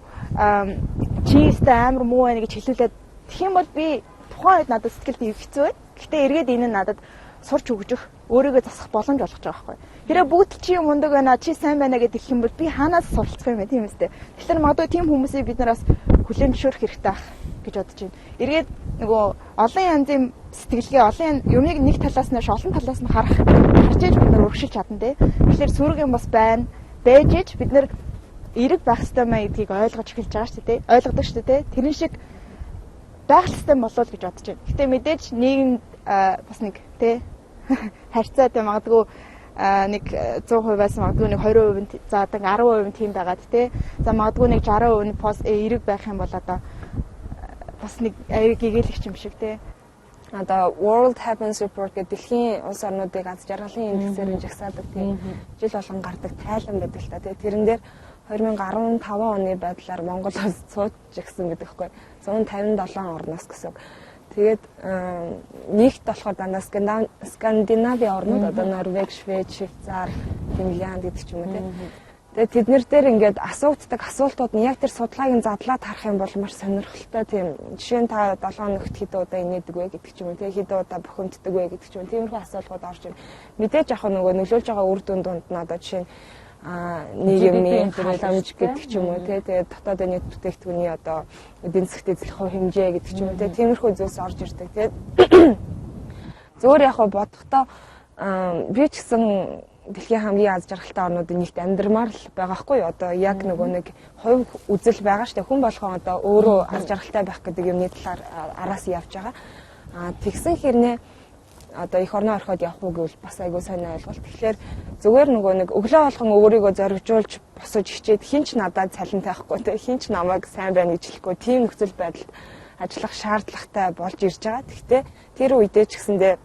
чийстэй амар муу байна гэж хэлүүлээд тэгэх юм бол би тухайн үед надад сэтгэлд хэцүү байна. Гэхдээ эргээд энэ нь надад сурч өгөх, өөрийгөө засах боломж олгож байгаа байхгүй. Тэрээ бүгд чи мундаг байна, чи сайн байна гэдэг хэлэх юм бол би хаанаас суралцах юм бэ тийм үстэй. Тэгэхээр магадгүй тийм хүмүүсийг бид нараас хүлээн зөвшөөрөх хэрэгтэй ах гэж бодож байна. Эргээд нөгөө олон янзын сэтгэлгээ, олон юмыг нэг талаас нь олон талаас нь харж иж бид нар өргөшилж чадна те. Тэгэхээр сүрэг юм бас байна. Байж иж бид нар эрэг байх хэрэгтэй маа гэдгийг ойлгож эхэлж байгаа шүү дээ. Ойлгодог шүү дээ. Тэрэн шиг байх хэрэгтэй болов гэж бодож байна. Гэтэ мэдээж нийгэм бас нэг те харьцаа те магадгүй нэг 100%-аас магадгүй нэг 20% за одоо 10% тийм байгаад те. За магадгүй нэг 60% пост эрэг байх юм бол одоо бас нэг гэгээлэгч юм шиг те. Одоо World Happiness Report гэдэг дэлхийн улс орнуудыг аз жаргалын индексээр жагсаадаг тийм жил болгон гардаг тайлан байдаг л та тийм тэрэн дээр 2015 оны байдлаар Монгол улс цууж жагсан гэдэг хэвгүй 157 орноос гэсэн. Тэгээд нэгт болохоор дандаа Скандинавийн орнууд одоо Норвег, Швед, Швейцар, Финлянд гэдэг ч юм уу тийм. Тэгээд тэд нэр дээр ингээд асуугддаг асуултууд нь яг тэр судалгааг нь задлаад харах юм бол маш сонирхолтой тийм. Жишээ нь та 7 хоногт хэд удаа инээдэг вэ гэдэг ч юм уу тийм. Хэд удаа бухимддаг вэ гэдэг ч юм. Тиймэрхүү асуултууд орж ирнэ. Мэдээж яг нөгөө нөлөөлж байгаа үр дүн дунд нь одоо жишээ нь нийгмийн халамж гэдэг ч юм уу тийм. Тэгээд дотоод нийт бүтээгдэхүүний одоо эдийн засгийн эзлэх хэмжээ гэдэг ч юм уу тийм. Тиймэрхүү зүйлс орж ирдэг тийм. Зөвөр яг бодохдоо би ч гэсэн дэлхийн хамгийн аз жаргалтай орнуудын нэгт амьдрмаар л байгаа хгүй юу. Одоо яг нөгөө нэг хувь үзэл байгаа штэ. Хүн болгон одоо өөрөө аз жаргалтай байх гэдэг юмны талаар араас явж байгаа. Тэгсэн хэрнээ одоо их орноо ороход явах уу гэвэл бас айгүй сайн ойлголт. Тэгэхээр зүгээр нөгөө нэг өглөө болгон өөрийгөө зоригжуулж босож хичээд хинч надад цалин тавихгүй те хинч намайг сайн байна гэж хэлэхгүй тийм нөхцөл байдалд ажиллах шаардлагатай болж ирж байгаа. Гэхдээ тэр үедээ ч гэсэндээ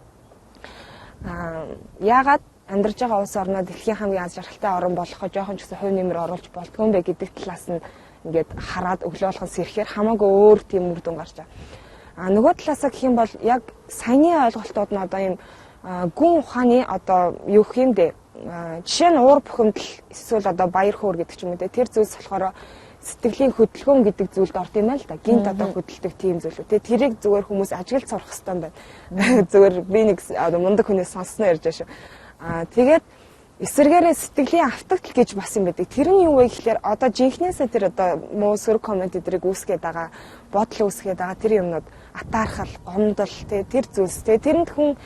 яагаад амьдарч байгаа улс орноо дэлхийн хамгийн аз жаргалтай орн болгохоо жоохон ч гэсэн хувь нэмэр оруулж болтгүй юм бэ гэдэг талаас нь ингээд хараад өглөө болгон сэрхээр хамаагүй өөр тийм үр дүн гарч байгаа. Нөгөө талаасаа гэх юм бол яг саяны ойлголтууд нь одоо ийм гүн ухааны одоо юу гэх юм бэ? Жишээ нь уур бухимдал эсвэл одоо баяр хөөр гэдэг ч юм уу тэр зүйлс болохоор сэтгэлийн хөдөлгөөн гэдэг зүйлд орд юм л да. Гинт одоо хөдөлдөг тийм зүйлүүд. Тэрийг зүгээр хүмүүс ажиглаж сурах хэрэгтэй юм байна. Зүгээр би нэг мундаг хүнээс сонссноо ярьж байгаа шүү. Тэгээд эсвэргээрээ сэтгэлийн автагдал гэж бас юм байдаг. Тэр нь юу вэ гэхээр одоо жинхнээсээ тэр одоо муу сөрөг коммент эдрийг үүсгээд байгаа, бодол үүсгээд байгаа тэр юмнууд атаархал, гомдол тэр зүйлс тэрэнд хүн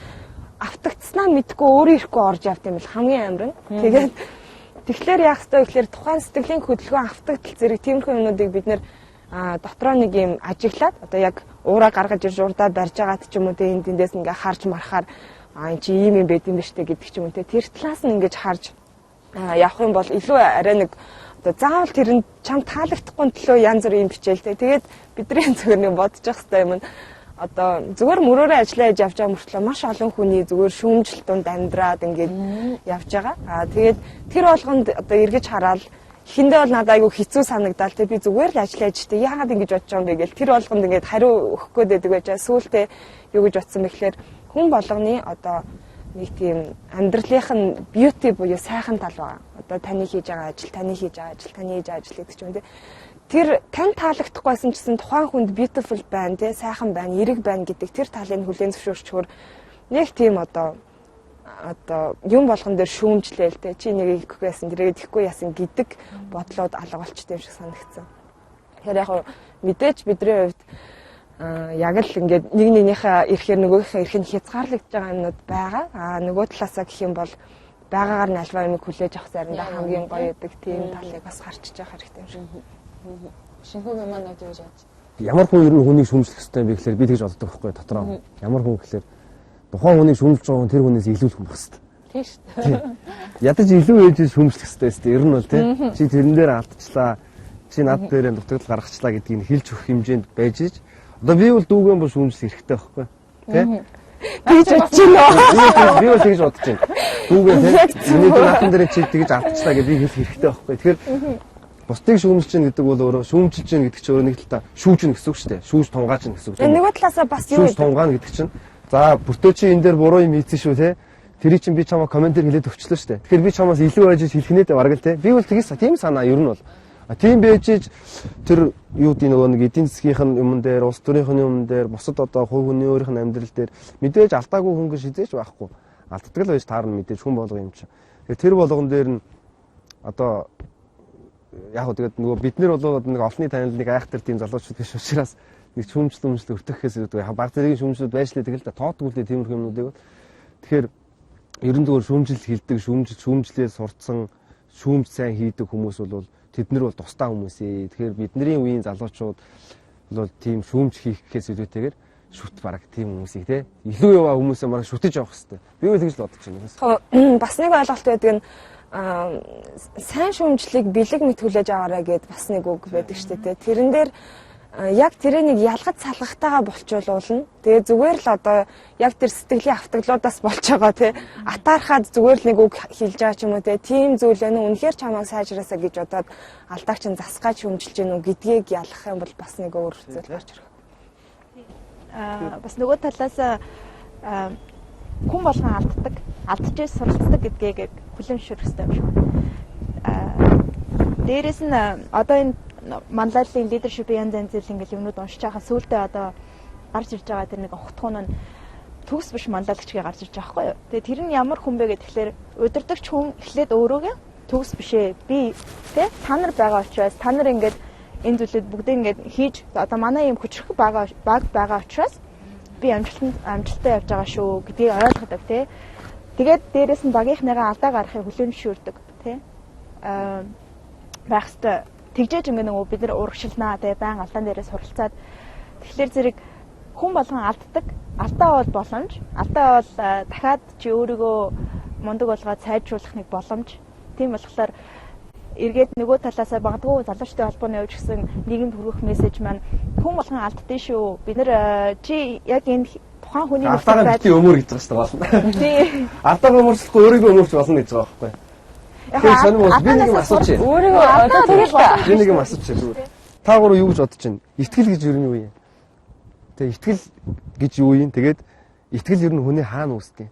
автагдснаа мэдгүй өөрөө ирэхгүй орж явт юм л хамгийн амир нь. Тэгээд тэгэхээр яах ёстой гэхээр тухайн сэтгэлийн хөдөлгөөн автагдал зэрэг тиймэрхүү юмнуудыг бид нэр дотроо нэг юм ажиглаад одоо яг уураа гаргаж ирж урдаа барьж байгаад ч юм уу энд тэндээс ингээ харж марахаар энэ чи ийм юм байд юм биш үү гэдэг ч юм уу тэр талаас нь ингэж харж явах юм бол илүү арай нэг одоо заавал тэр нь чам таалагдахгүй төлөө янз бүрийн бичээл тэгээд бидний зүгээр нэг бодож явах хэрэгтэй юм. Одоо зүгээр мөрөөрөө ажиллаж явж байгаа мөртлөө маш олон хүний зүгээр шүүмжлэлтөнд амьдраад ингээд явж байгаа. Тэгээд тэр болгонд одоо эргэж хараад эхэндээ бол надад айгүй хэцүү санагдал те би зүгээр л ажиллаж штэ яагаад ингэж бодож байгаа юм бэ гэл тэр болгонд ингээд хариу өгөх гээд байдаг байж сүүлдээ юу гэж бодсон бэ гэхээр хүн болгоны одоо нэг тийм амьдралынх нь бьюти буюу сайхан тал байгаа. Одоо таны хийж байгаа ажил, таны хийж байгаа ажил, таны хийж байгаа ажил гэдэг ч юм те. Тэр тань таалагдахгүйсэн ч гэсэн тухайн хүнд beautiful байна те сайхан байна, эрэг байна гэдэг тэр талыг хүлээн зөвшөөрчхөр нэг тийм одоо юм болгон дээр шүүмжлээл те чи нэг ихгүй яасан тэргээд ихгүй яасан гэдэг бодлоод алга болчтой юм шиг санагдсан. Тэгэхээр яг мэдээж бидний хувьд яг л ингээд нэг нэгнийхээ ирэхээр нөгөөхөө ирэх нь хязгаарлагдж байгаа юмнууд байгаа. Нөгөө талаасаа гэх юм бол байгаагаар нь альва юмыг хүлээж авах заримдаа хамгийн гоё гэдэг тийм талыг бас харчиж явах хэрэгтэй юм шиг. Шинхүүгийн маань юу гэж бодож? Ямар хүн ер нь хүнийг шүүмжлэх хэрэгтэй юм бэ гэхээр би тэгж боддог байхгүй дотроо. Ямар хүн гэхээр тухайн хүнийг шүүмжлж байгаа хүн тэр хүнээс илүү хүн байх хэрэгтэй. Тийм шүү дээ. Ядаж илүү ээж шүүмжлэх хэрэгтэй шүү дээ. Ер нь бол тийм. Чи тэрэн дээр алдчихлаа. Чи над дээрээ дутагдал гаргачлаа гэдгийг хэлж өгөх хэмжээнд байж ич. Одоо би бол дүүгэн бол шүүмжлэх хэрэгтэй байхгүй. Тийм. Тэгж бодож байна. Би бол тэгж бодож байна. Дүүгэн тийм. Миний наатан дээр чи тэгж алдчихлаа гэдгийг би хэлэх хэрэгтэй байхгүй. Тэгэхээр бусдыг шүүмжилж чинь гэдэг бол өөрөө шүүмжилж чинь гэдэг чинь өөрөө нэг талаа шүүжин гэсэн үг шүү дээ. Шүүж тунгааж чинь гэсэн үг. Нөгөө талаасаа бас юу шүүж тунгаана гэдэг чинь за бүртөө чи энэ дээр буруу юм хийсэн шүү те. Тэрий чинь би чамаа комментээр хэлээд өгчлөө шүү дээ. Тэгэхээр би чамаас илүү ажиж хэлхнээ дээ бараг л те. Би бол тийм санаа ер нь бол. Тийм байж тэр юудын нөгөө нэг эдийн засгийн юмн дээр, улс төрийн юмн дээр, бусад одоо хувь хүний өөрийнх нь амьдрал дээр мэдээж алдаагүй хүн шидэж байхгүй. Алддаг л байж таарна мэдээж хүн болго юм чинь. Тэр болгон дээр нь одоо яг хөө тэгээд нөгөө бид нар бол нэг олонний танил нэг айхтар тийм залуучууд биш учраас нэг шүүмжлэл өртөхөөс үүдгүй баг зэргийн шүүмжлүүд байж л тэгэл та тоодгүй л тиймэрхүү юмнуудыг бол тэгэхээр ерөн зүгээр шүүмжлэл хилдэг шүүмжлээ сурцсан шүүмж сайн хийдэг хүмүүс бол тэд нар бол тустай хүмүүс ээ. Тэгэхээр бидний үеийн залуучууд бол тийм шүүмж хийх гэхээс илүүтэйгээр шүт бараг тийм хүмүүсийг те илүү яваа хүмүүсээ мараа шүтэж явах хэрэгтэй. Би үл тэгж л бодож байна. Бас нэг ойлголт байдаг нь сайн шүүмжлэлийг бэлэг мэт хүлээж аваарай гэд бас нэг үг байдаг шүү дээ. Тэрэн дээр яг тэрийг ялгаж салгахтайгаа болчуулуулна. Тэгээ зүгээр л одоо яг тэр сэтгэлийн автаглуудаас болж байгаа те атаархаад зүгээр л нэг үг хэлж байгаа ч юм уу те тийм зүйл ээ нэ үнэхээр чамайг сайжраасаа гэж бодоод алдаач нь засгаж шүүмжилж гэнэ үү гэдгийг ялгах юм бол бас нэг өөр зүйл гарч ирэх. Бас нөгөө талаас хүн болгон алдчихж суралцдаг гэдгийг хүлэмжшүүлэх хэрэгтэй юм шиг. Дээрээс нь одоо энэ манлайлалын лидершипийн янз янзын ингээл юмнууд уншиж байгаа сүүлдээ одоо гарч ирж байгаа тэр нэг огтхон нь төгс биш манлайлагчгээ гарч ирж байгаа байхгүй юу. Тэгээ тэр нь ямар хүн бэ гэхээр удирдагч хүн эхлээд өөрөөгээ төгс бишээ би тэ та нар байгаа учраас та нар ингээд энэ зүйлүүд бүгдээ ингээд хийж одоо манай юм хүчрэх баг байгаа учраас би амжилттай явж байгаа шүү гэдгийг ойлгодог тий. Тэгээд дээрэс нь багийнхныгаа алдаа гарахыг хүлээн зөвшөөрдөг тий. Байх ёстой. Тэгжээж ингэ нөгөө бид нар урагшилнаа тий байн алдаан дээрээ суралцаад тэгэхээр зэрэг хүн болгон алддаг. Алдаа бол боломж. Алдаа бол дахиад чи өөрийгөө мундаг болгоод сайжруулах нэг боломж. Тийм болохоор эргээд нөгөө талаасаа багдгүй залуучдын холбооны хувьд гэсэн нийгэмд хүргэх мессеж маань хүн болгон алддээ шүү. Бид нар чи яг энэ тухайн хүний алдаагаа бити өмөр гэж байгаа шүү дээ. Тийм. Алдаагаа өмөрсөхгүй өөрийгөө өмөрч болно гэж байгаа байхгүй. Тэгэхээр сонирхол би нэг юм асууч. Өөрийгөө одоо тэгэл та. Би нэг юм асууч зүгээр. Та гурав юу гэж бодож байна? Итгэл гэж юу юм? Тэгээ итгэл гэж юу юм? Тэгээд итгэл ер нь хүний хаана үүсдэг?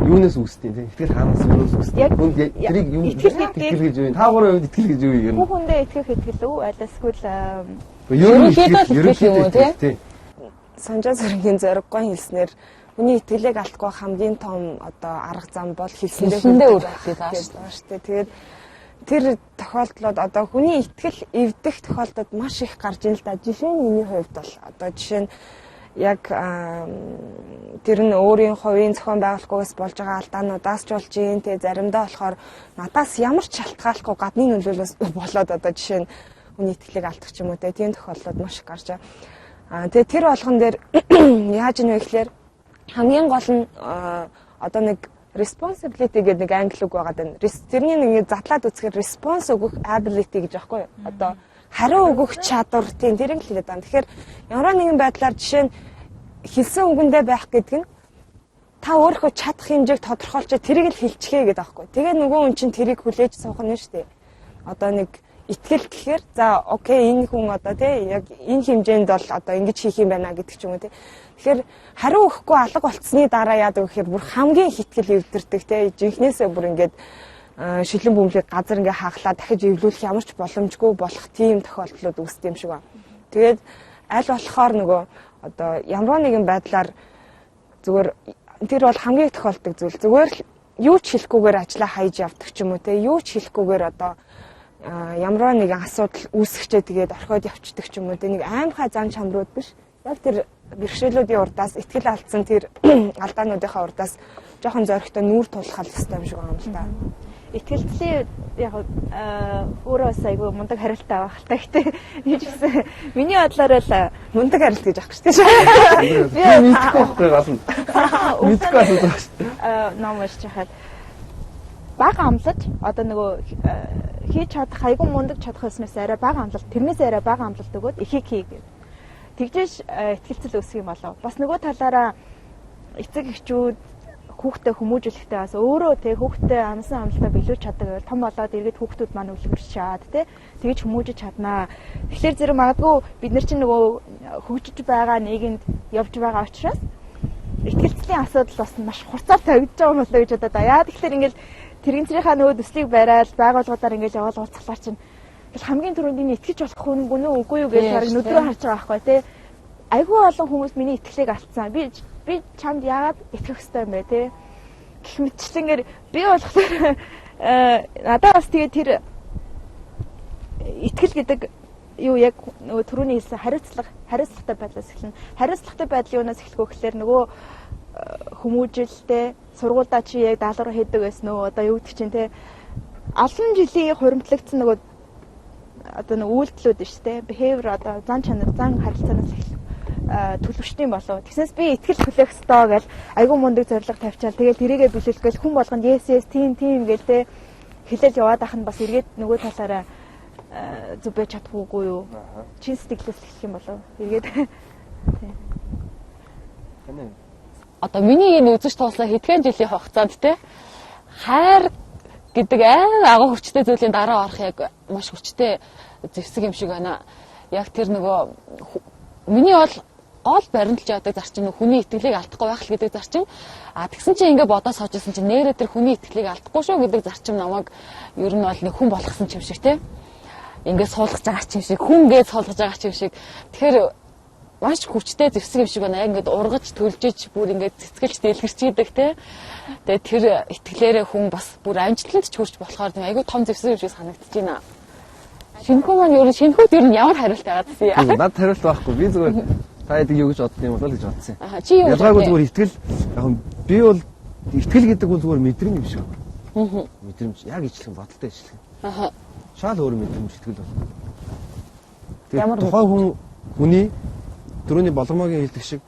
Юунаас үүсдэг тийм? Итгэл хаанаас юунаас үүсдэг? Тэрийг юу итгэл гэж юу юм? Та гурав итгэл гэж юу юм? Хүүхэндээ итгэх итгэл үү? Айлсгүй ер нь итгэл тийм. Санжаа Сүрэнгийн зориггой хэлснээр хүний итгэлийг алдахгүй хамгийн том одоо арга зам бол хэлсэндээ хүрэх гэж байна шүү дээ. Тэгээд тэр тохиолдлууд одоо хүний итгэл эвдэх тохиолдолд маш их гарч ийн л да. Жишээ нь миний хувьд бол одоо жишээ нь яг тэр нь өөрийн хувийн зохион байгуулалтгүйс болж байгаа алдаануудаас ч болж юм те заримдаа болохоор надаас ямар ч шалтгааллахгүй гадны нөлөөлөөс болоод одоо жишээ нь хүний итгэлийг алдах ч юм уу те тийм тохиолдлууд маш их гарч байгаа. Тэгээ тэр болгон дээр яаж ийн вэ гэхээр хамгийн гол нь одоо нэг responsibility гэдэг нэг англи үг байгаа даа. Тэрний нэг задлаад үзэхээр response өгөх ability гэж аахгүй юу? Одоо хариу өгөх чадвар тийм тэрийг л хэлээд байна. Тэгэхээр ямар нэгэн байдлаар жишээ нь хэлсэн үгэндээ байх гэдэг нь та өөрөө чадах хэмжээг тодорхойлж тэрийг л хэлчихээ гэдэг аахгүй. Тэгээ нөгөө хүн чинь тэрийг хүлээж суух нь шүү дээ. Одоо нэг итгэл гэхээр за окей энэ хүн одоо тий яг энэ хэмжээнд бол одоо ингэж хийх юм байна гэдэг ч юм уу тий. Тэгэхээр хариу өгөхгүй алга болцсны дараа яадаг гэхээр бүр хамгийн их итгэл эвдэрдэг тий. Жинхнээсээ бүр ингээд шилэн бөмбөлийг газар ингээ хаглаа дахиж эвлүүлэх ямар ч боломжгүй болох тийм тохиолдлууд үүсдэг юм шиг байна. Тэгээд аль болохоор нөгөө одоо ямар нэгэн байдлаар зүгээр тэр бол хамгийн тохиолддог зүйл. Зүгээр л юу ч хэлэхгүйгээр ажлаа хайж явдаг ч юм уу те. Юу ч хэлэхгүйгээр одоо ямар нэгэн асуудал үүсгэчээ тэгээд орхиод явцдаг ч юм уу те. Нэг аимхай зан чанарууд биш. Яг тэр бэрхшээлүүдийн урдаас итгэл алдсан тэр алдаануудынхаа урдаас жоохон зоригтой нүүр тулах хэрэгтэй юм шиг байна л да. Итгэлцлийн яг өөрөө айгүй мундаг хариултаа авах л та гэхдээ юу ч гэсэн миний бодлоор л мундаг хариулт гэж авах шүү дээ. Би мэдхгүй байхгүй гал. Мэдхгүй асууж ном уншиж хахад бага амлаж одоо нөгөө хийж чадах айгүй мундаг чадах хэснээс арай бага амлалт тэрнээс арай бага амлалт өгөөд ихийг хий гэдэг. Тэгжээш итгэлцэл өсөх юм болов. Бас нөгөө талаараа эцэг эхчүүд хүүхдээ хүмүүжүүлэхдээ бас өөрөө тэг хүүхдээ амсан амлалтаа биелүүлж чаддаг. Том болоод эргээд хүүхдүүд маань үлгэрч чаад тэг тэгж хүмүүжиж чаднаа. Тэгэхээр зэрэг магадгүй бид нар чинь нөгөө хөгжиж байгаа нийгэмд явж байгаа учраас итгэлцлийн асуудал бас маш хурцаар тавигдж байгаа юм болоо гэж бодоод байгаа. Яа тэгэхээр ингээл тэрэгцрийнхаа нөгөө төслийг барайл байгууллагуудаар ингээл яваал уулзахлаар чинь хамгийн түрүүнд энэ итгэж болох хүн гүн үгүй юу гэж хараг нүдрөө харж байгаа байхгүй тий. Айгүй олон хүмүүс миний итгэлийг алдсан. Би чамд яагаад итгэх ёстой юм бэ те гэх мэтчлэнгээр би болохоор надад бас тэгээ тэр итгэл гэдэг юу яг нөгөө түрүүний хэлсэн хариуцлагатай байдлаас эхэлнэ. Хариуцлагатай байдал юунаас эхлэх вэ гэхээр нөгөө хүмүүжлтэй сургуульдаа чи яг даалгавар хийдэг байсан уу одоо юу гэдэг чинь те олон жилийн хуримтлагдсан нөгөө одоо нэг үйлдэлүүд шүү дээ. Behavior одоо зан чанар зан харилцаанаас эхэлнэ. Төлөвчтэй болов. Тэгснээс би итгэл хүлээх ёстой гэж айгүй мундаг зорилго тавьчаал. Тэгэл тэрийгэ бүлэглэгээл хүн болгонд yes тийм гээл те хэлэл яваад ах нь бас эргээд нөгөө талаараа зүг байж чадахгүй юу? Чин сэтгэлээс хэлэх юм болов. Эргээд тийм. Одоо миний энэ үзэж тууслаа хэдхэн жилийн хугацаанд те хайр гэдэг агуу хүчтэй зүйлийн дараа орох яг маш хүчтэй зэвсэг юм шиг байна. Яг тэр нөгөө миний бол гол баримтлж яадаг зарчим хүний итгэлийг алдахгүй байх л гэдэг зарчим. Тэгсэн чинь ингээ бодоод соожсэн чинь нэрээ тэр хүний итгэлийг алдахгүй шүү гэдэг зарчим намайг ер нь бол нэг хүн болгосон юм шиг те. Ингээ суулгаж байгаа юм шиг, хүнгээ суулгаж байгаа юм шиг. Тэгэхээр маш хүчтэй зэвсэг юм шиг байна. Яг ингээ ургаж төлжиж бүр ингээ цэцгэлж дэлгэрч идэг те. Тэгээ тэр итгэлээрээ хүн бас бүр амжилтанд ч хүрч болохоор айгүй том зэвсэг юм шиг санагдаж байна. Шинэхүү маань ер нь шинэхүүд ер нь ямар хариулт байгаа гэсэн юм. Над хариулт байхгүй. Би зүгээр Та яадаг юу гэж бодсон юм бол гэж бодсон. Чи юу Ялгаагүй зүгээр итгэл яг би бол итгэл гэдэг бол зүгээр мэдрэмж юм шиг байна. Мэдрэмж яг ижлэх бодолтой ижлэх. Шал өөр мэдрэмж итгэл бол. Тэгээд тухайн хүний түрүүний болгомогийн хэлдэг шиг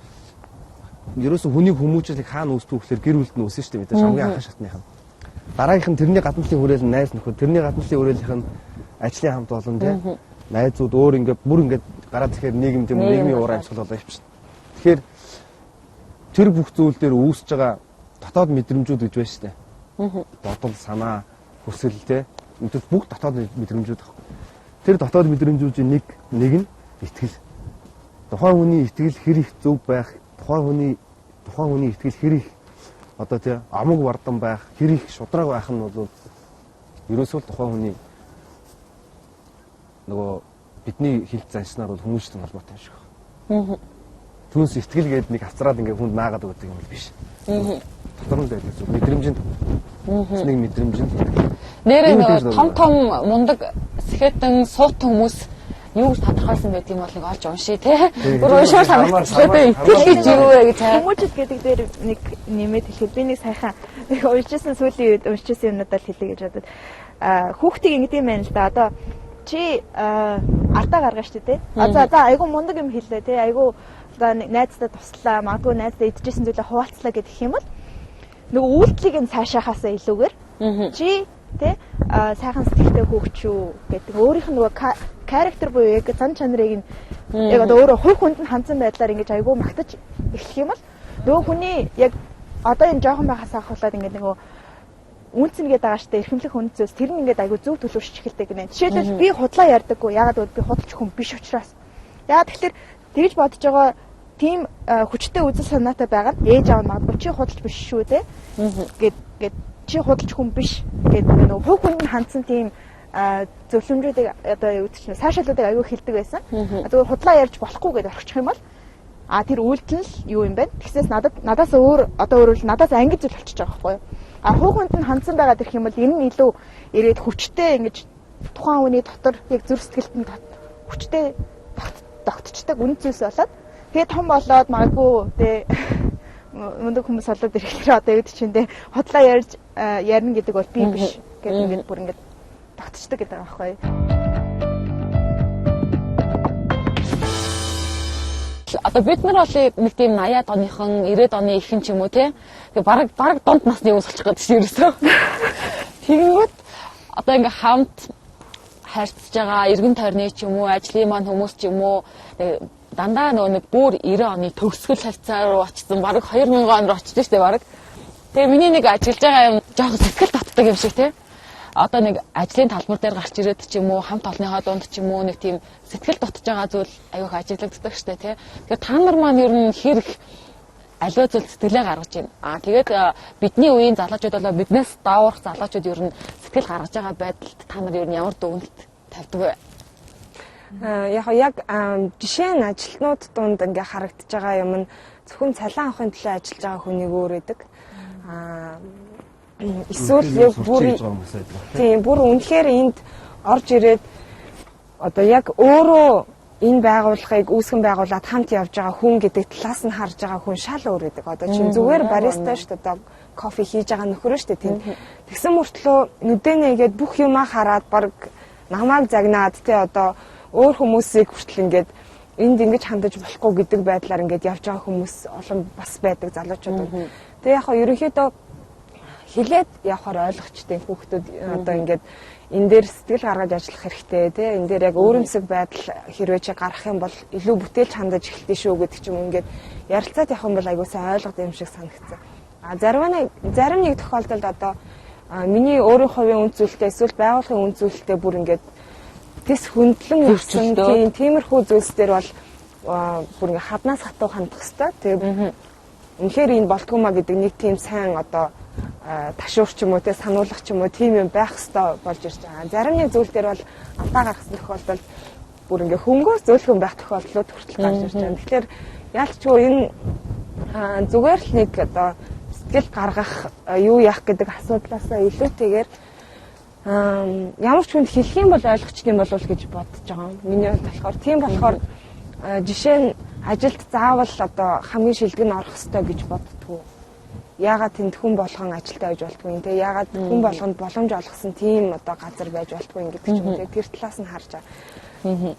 ерөөсө хүний хүмүүжлийг хаана үүсдэг вэхээр гэр бүлд нь үүснэ шүү дээ мэдээж хамгийн анхны шатныхан. Дараагийнх нь тэрний гадналтын хүрээл нь найз нөхөд, тэрний гадналтын хүрээлийнх нь ажлын хамт олон тийм найзууд өөр ингээд бүр ингээд гараад ирэхээр нийгэм тийм нийгмийн уур амьсгал болоо явчихна. Тэгэхээр тэр бүх зүйл дээр үүсэж байгаа дотоод мэдрэмжүүд гэж байна шүү дээ. Бодол, санаа, хүсэл те мэдээж бүх дотоод мэдрэмжүүд байна. Тэр дотоод мэдрэмжүүдийн нэг нь итгэл. Тухайн хүний итгэл хэр их зөв байх, тухайн хүний итгэл хэр их одоо тий амаг вардан байх, хэр их шудраг байх нь бол ерөөсөө тухайн хүний нөгөө бидний хил заншнаар бол хүмүүстэн холбоотой юм шиг байна. Түүнс итгэл гээд нэг авцраад ингээ хүнд наагаад өгдөг юм бол биш. Дотор нь байдаг зүг мэдрэмжинд. Нэг мэдрэмжинд. Нэрээ нөгөө том мундаг сэхэтэн суутан хүмүүс юу гэж тодорхойлсон байдаг юм бол нэг олж уншия те. Бүр уншаа санагдчихлаа итгэл гэж юу вэ гэж. Хүмүүжил гэдэг дээр нэг нэмээд хэлэхэд би нэг сайхан уншижсэн сүүлийн үед уншижсэн юмнуудаа хэлье гэж бодод. Хүүхдийг ингэдэм юм байна л да. Одоо чи ардаа гаргаж штэ те. За айгу мундаг юм хэллээ те. Айгу одоо найзтай туслаа, магадгүй найзтай идчихсэн зүйлээ хуваалцлаа гэдэг юм бол нөгөө үйлдэлийг нь цаашаахаасаа илүүгээр чи те сайхан сэтгэлтэй хөөгчүү гэдэг өөрийнх нь нөгөө character буюу яг зан чанарыг нь яг одоо өөрөө хувь хүнд нь хандсан байдлаар ингэж айгүй магтаж эхлэх юм бол нөгөө хүний яг одоо энэ жоохон байхаас ахуулаад ингэ нөгөө үнцэн гэдэг байгаа штэ эрхэмлэх үнцээс тэр нь ингээд айгүй зөв төлөвшөж эхэлдэг гэнэ. Жишээлбэл би худлаа ярьдаггүй ягаад гэвэл би худалч хүн биш учраас. Ягаад тэгэхээр тэгж бодож байгаа тийм хүчтэй үзэл санаатай байгаа нь ээж аав магадгүй чи худалч биш шүү те гэд чи худалч хүн биш гэдэг нөгөө хувь хүнд нь хандсан тийм зөвлөмжүүдийг одоо юу гэдэг чинь цаашаалуудыг аягүй хэлдэг байсан. Зүгээр худлаа ярьж болохгүй гэдээ орчих юм бол тэр үйлдэл нь юу юм бэ? Тэгсээс надаас өөр одоо өөрөөр надаас ангид зүйл болчихж байгаа байхгүй юу? Хувь хүнд нь хандсан байгаа гэх юм бол энэ нь илүү ирээд хүчтэй ингэж тухайн хүний дотор яг зүрх сэтгэлд нь хүчтэй тогтцдаг үн зүйлс болоод тэгээ том болоод магадгүй тэ мундаг хүмүүс болоод ирэхээр одоо юу гэдэг чинь тэ худлаа ярьж ярина гэдэг бол би биш гэдэг ингээд бүр ингээд тогтцдог гэдэг байгаа байхгүй юу? Одоо бид нар бол нэг тийм 80-аад оныхон 90-ад оны ихэнх ч юм уу те. Тэгээ бараг дунд насны хүмүүс болчих гэдэг чинь ерөөсөө. Тэгэнгүүт одоо ингээ хамт харьцаж байгаа эргэн тойрны ч юм уу, ажлын маань хүмүүс ч юм уу дандаа нэг бүр 90 оны төгсгөл хавцаа руу очсон. Бараг 2000 он руу очиж штэ бараг. Тэгээ миний нэг ажиллаж байгаа юм жоох сэтгэл татдаг юм шиг те. Одоо нэг ажлын талбар дээр гарч ирээд ч юм уу хамт олонныхоо дунд ч юм уу нэг тийм сэтгэл дутж байгаа зүйл аюух ажиглагддаг штэ тий. Тэгэхээр та нар маань ер нь хэрэг аливаа зүйл сэтгэлээ гаргаж байна. Тэгээд бидний үеийн залуучууд болоо биднээс дааврах залуучууд ер нь сэтгэл гаргаж байгаа байдалд та нар ер нь ямар дүгнэлт тавьдаг вэ? Яг жишээ нь ажилтнууд дунд ингээ харагдаж байгаа юм нь зөвхөн цалин авахын төлөө ажиллаж байгаа хүнийг өөрөдөг. Эсвэл яг бүр үнэхээр энд орж ирээд одоо яг өөрөө энэ байгууллагыг үүсгэн байгуулад хамт явж байгаа хүн гэдэг талаас нь харж байгаа хүн шал өөр гэдэг. Одоо чинь зүгээр бариста шүү дээ. Одоо кофе хийж байгаа нөхөр шүү дээ тийм. Тэгсэн мөртлөө нүдэнэгээд бүх юмаа хараад баг намайг загнаад тий одоо өөр хүмүүсийг хүртэл ингээд энд ингэж хандаж болохгүй гэдэг байдлаар ингээд явж байгаа хүмүүс олон бас байдаг залуучууд. Тэгээ яг хаа ерөнхийдөө хилээд явахаар ойлгочтой хүүхдүүд одоо ингээд энэ дээр сэтгэл гаргаж ажиллах хэрэгтэй тий энэ дээр яг өөрөмсөг байдал хэрвээ чи гарах юм бол илүү бүтээлч хандаж эхэлтий шүү гэдэг ч юм ингээд ярилцаад явах юм бол айгуу сайн ойлгох юм шиг санагдсан. Зарим нэг тохиолдолд одоо миний өөрийн хувийн үн зүйлтэй эсвэл байгууллагын үн зүйлтэй бүр ингээд тэс хөндлөн явсан тиймэрхүү зүйлс дээр бол бүр ингээд хаднаас хатуу хандах хэрэгтэй. Тэгээ үнэхээр энэ болтгоо маа гэдэг нэг тийм сайн одоо ташуур ч юм уу те сануулгах ч юм уу тийм юм байх хэрэгтэй болж ирж байгаа. Зарим нэг зүйл дээр бол алдаа гаргасан тохиолдолд бүр ингээ хөнгөөр зөөлхөн байх тохиолдлууд хүртэл гарч ирж байгаа. Тэгэхээр яалтчгүй энэ зүгээр л нэг одоо сэтгэл гаргах юу яах гэдэг асуудлаасаа илүүтэйгээр ямар ч хүнд хэлэх юм бол ойлгочих юм болов уу гэж бодож байгаа. Миний хувьд болохоор тийм болохоор жишээ нь ажилд заавал одоо хамгийн шилдэг нь орох ёстой гэж боддгоо. Яагаад тэнд хүн болгон ажилтаа байж болтгүй юм те. Яагаад хүн болгонд боломж олгосон тийм одоо газар байж болтгүй юм гэдэг ч юм те. Тэр талаас нь харж байгаа.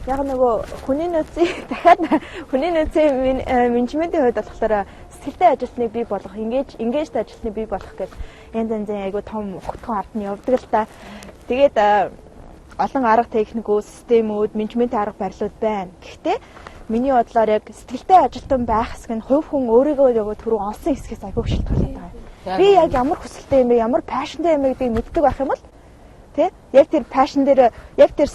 Яг нөгөө хүний нөөцийн дахиад хүний нөөцийн менежментийн хувьд болохоор сэтгэлтэй ажилтныг бий болгох, engaged ажилтныг бий болгох гэдэг янз янзын айгуу том ухтхан ардны явдаг л та. Тэгээд олон арга техникүүд, системүүд, менежментийн арга барилуд байна. Гэхдээ миний бодлоор яг сэтгэлтэй ажилтан байх хэсэг нь хувь хүн өөрийгөө нөгөө түрүү олсон хэсгээс айгүй шалтгаалтай байна. Би яг ямар хүсэлтэй юм бэ, ямар пашнтай юм бэ гэдгийг мэддэг байх юм бол тий яг тэр пашн дээр яг тэр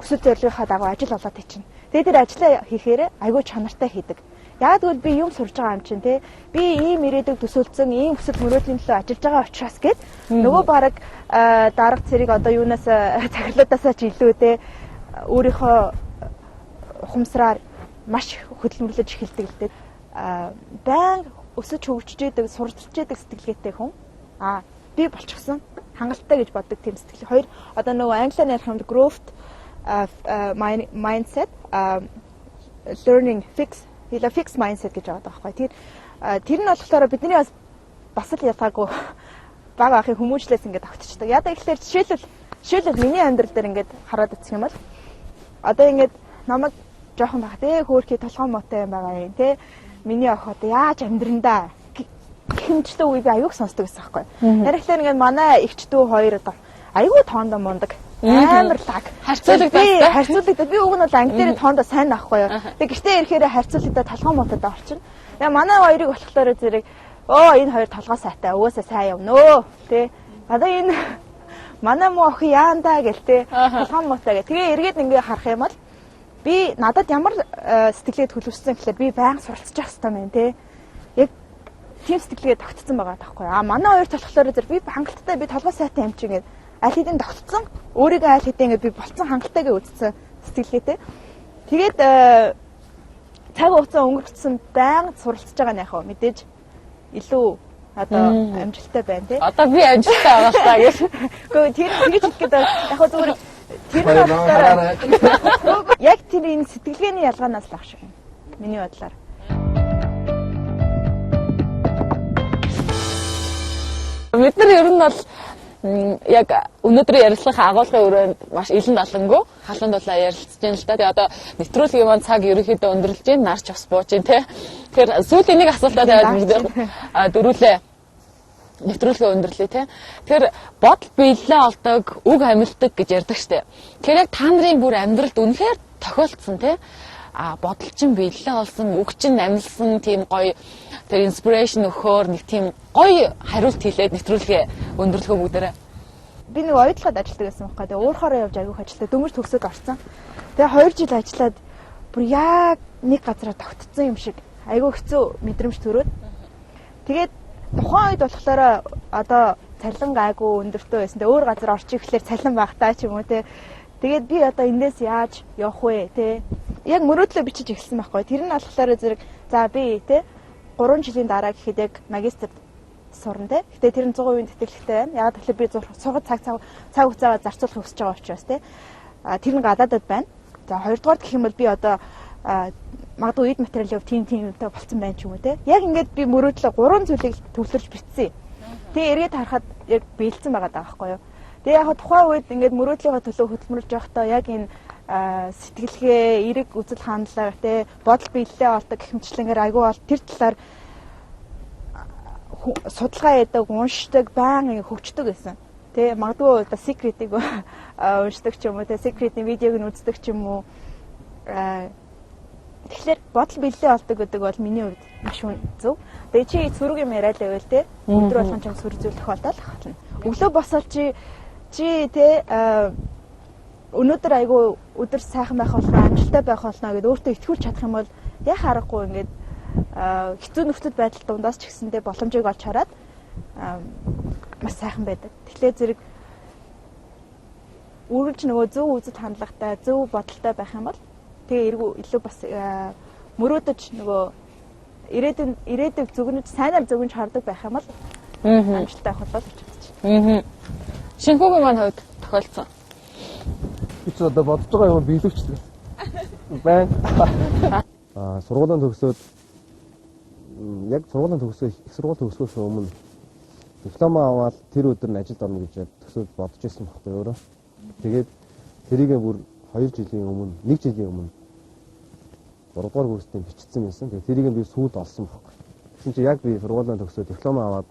хүсэл зорилгынхаа дагуу ажил болоод тийчин. Тэгээд тэр ажлаа хийхээр айгүй чанартай хийдэг. Яг тэгвэл би юм сурж байгаа юм чинь тий би ийм ирээдүг төсөөлсөн ийм хүсэл мөрөөдлийн төлөө ажиллаж байгаа учраас гээд нөгөө бараг дарга цэрэг одоо юунаас захирлуудаасаа ч илүү тий өөрийнхөө ухамсараар маш хөдөлмөрлөж эхэлдэг л дээ. Баян өсөж хөгжиж идэг, сурталчж идэг сэтгэлгээтэй хүн би болчихсон хангалттай гэж боддог тийм сэтгэл. Хоёр одоо нөгөө англиар ярих юм бол growth mindset learning fix mindset гэж байгаа байхгүй. Тэр нь болохоор бидний бас л ятгаагүй бага ахын хүмүүжлээс ингээд автчихдаг. Ядаа ихлээр жишээлбэл миний амьдрал дээр ингээд хараад үзэх юм бол одоо ингээд намайг жоохон баг тий хөөрхий толгой мотой юм байгаа юм тий миний охин одоо яаж амьдрандаа хэмжлээ үе би аюуг сонсдог гэсэн байхгүй. Ярихлаар ингээд манай эгчдүү хоёр одоо аюу тоондоо мундаг амар лаг харьцуулагдаад би уг нь бол анги дээр тоондоо сайн байхгүй юу. Тэг гэртээ ирэхээр харьцуулагдаад толгой мотод орчин. Тэгээ манай хоёрыг болохоор зэрэг энэ хоёр толгой сайтай өвөөсөө сайн явнөө тий. Одоо энэ манай муу охин яандаа гэл тий толгой мотой гэх. Тэгээ эргээд ингээ харах юм бол би надад ямар сэтгэлээ төлөвшсөн гэхээр би байнга суралцж явах хэрэгтэй юм тий. Яг тийм сэтгэлгээ тогтцсон байгаа таахгүй. Манай хоёр болохоор зэрэг би хангалттай би толгой сайтай юм чинь гэдэг аль хэдийн тогтцсон өөрийгөө аль хэдийн би болцсон хангалтайгаа үзсэн сэтгэлгээтэй. Тэгээд цаг хугацаа өнгөрцсөн байнга суралцж байгаа нь яг хөө мэдээж илүү одоо амжилттай байна тий. Одоо би амжилттай байгаа л та гэж. Гэхдээ тэр тэгж хэлэх гээд яг хөө зүгээр тэр яг тэр энэ сэтгэлгээний ялгаанаас л ах шиг юм. Миний бодлоор. Бид нар ер нь бол яг өнөөдрийн ярилцлага агуулгын өрөөнд маш илэн далангүй халуун дулаан ярилцж байна л да. Тэгээ одоо нэвтрүүлгийн маань цаг ерөнхийдөө өндөрлж байна. Нарч бас бууж байна те. Тэгэхээр сүүлийн нэг асуултаа тавиад дөрүүлээ нэвтрүүлгээ өндөрлөө те. Тэгэхээр бодол биелэлээ олдог, үг амьддаг гэж ярьдаг штэ. Тэгэхээр яг та нарын бүр амьдралд үнэхээр тохиолдсон те. Бодол чинь биелэлээ олсон, үг чинь амьдсан тийм гоё тэр инспирэшн өгөхөөр нэг тийм гоё хариулт хэлээд нэвтрүүлгээ өндөрлөхөө бүгдээрээ. Би нэг ойдлогод ажилладаг байсан байхгүй. Тэгээ уурхаараа явж агиух ажилтаа дөнгөж төгсөөд орсон. Тэгээ 2 жил ажиллаад бүр яг нэг газараа тогтцсон юм шиг айгүй хэцүү мэдрэмж төрөөд. Тэгээд тухайн үед болохоор одоо цалин гайгүй өндөртөө байсан. Тэгээ өөр газар орчих ихлээр цалин багтаа ч юм уу те. Тэгээд би одоо эндээс яаж явах вэ те. Яг мөрөөдлөө бичиж эхэлсэн байхгүй. Тэр нь болохоор зэрэг за би те 3 жилийн дараа гэхэд яг магистрт сурна те. Гэтэ тэр нь 100% тэтгэлэгтэй байна. Яг тэгэхээр би сургууль цаг хугацаагаа зарцуулахыг хүсэж байгаа учраас те. Тэр нь гадаадад байна. За хоёрдугаар гэх юм бол би одоо магадгүй эд материалын тим юмтай болцсон байна ч юм уу те. Яг ингээд би мөрөөдлөө 3 зүйлийг төвлөрж бичсэн. Тэгээ эргээд харахад яг биелсэн байгаа даа байхгүй юу. Тэгээ яг тухайн үед ингээд мөрөөдлийнхөө төлөө хөдөлмөрлж явахдаа яг энэ сэтгэлгээ, эрэг үзэл хандлага те бодол биелэлээ олдог гихмчлэнгээр айгүй бол тэр талаар судалгаа яадаг, уншдаг, байнга хөгждөг гэсэн. Тэ магадгүй одоо secret-ийг уншдаг ч юм уу, тэ secret-ийн видеог нь үздэг ч юм уу. Тэгэхээр бодол биелэлээ олдог гэдэг бол миний хувьд маш зөв. Тэгээ чи цүрэг юм яриад байвал те өдөр болгон ч цүрэг зүйл тохиолдол хатна. Өглөө босоод чи те өнөөдөр айгүй өдөр сайхан байх болно, амжилттай байх болно гэдээ өөртөө итгүүлж чадах юм бол яг харахгүй ингээд хэцүү нөхцөл байдал дундаас ч гэсэндээ боломжийг олж хараад маш сайхан байдаг. Тэгэхээр зэрэг үргэлж нөгөө зөв үзэл хандлагатай, зөв бодолтой байх юм бол тэгээ эргүү илүү бас мөрөөдөж нөгөө ирээдүйг зөвгөнөж сайнаар зөвгөнж хардаг байх юм бол амжилттай байх болов гэж бодчих. Шинхүүгийн маань хувьд тохиолдсон. Би ч одоо бодож байгаа юм биелүүлчихдэг. байна. Сургуулийн төгсөөд яг сургуулийн төгсөө их сургууль төгсөхөөс өмнө диплом аваад тэр өдөр нь ажилд орно гэж төсөөд бодож ирсэн байхгүй өөрөө. Тэгээд тэрийгээ бүр 2 жилийн өмнө, 1 жилийн өмнө 3 дугаар курстын бичсэн байсан. Тэгээд тэрийгээ би сүйд олсон байхгүй. Тэгсэн чинь яг би сургуулийн төгсөөд диплом аваад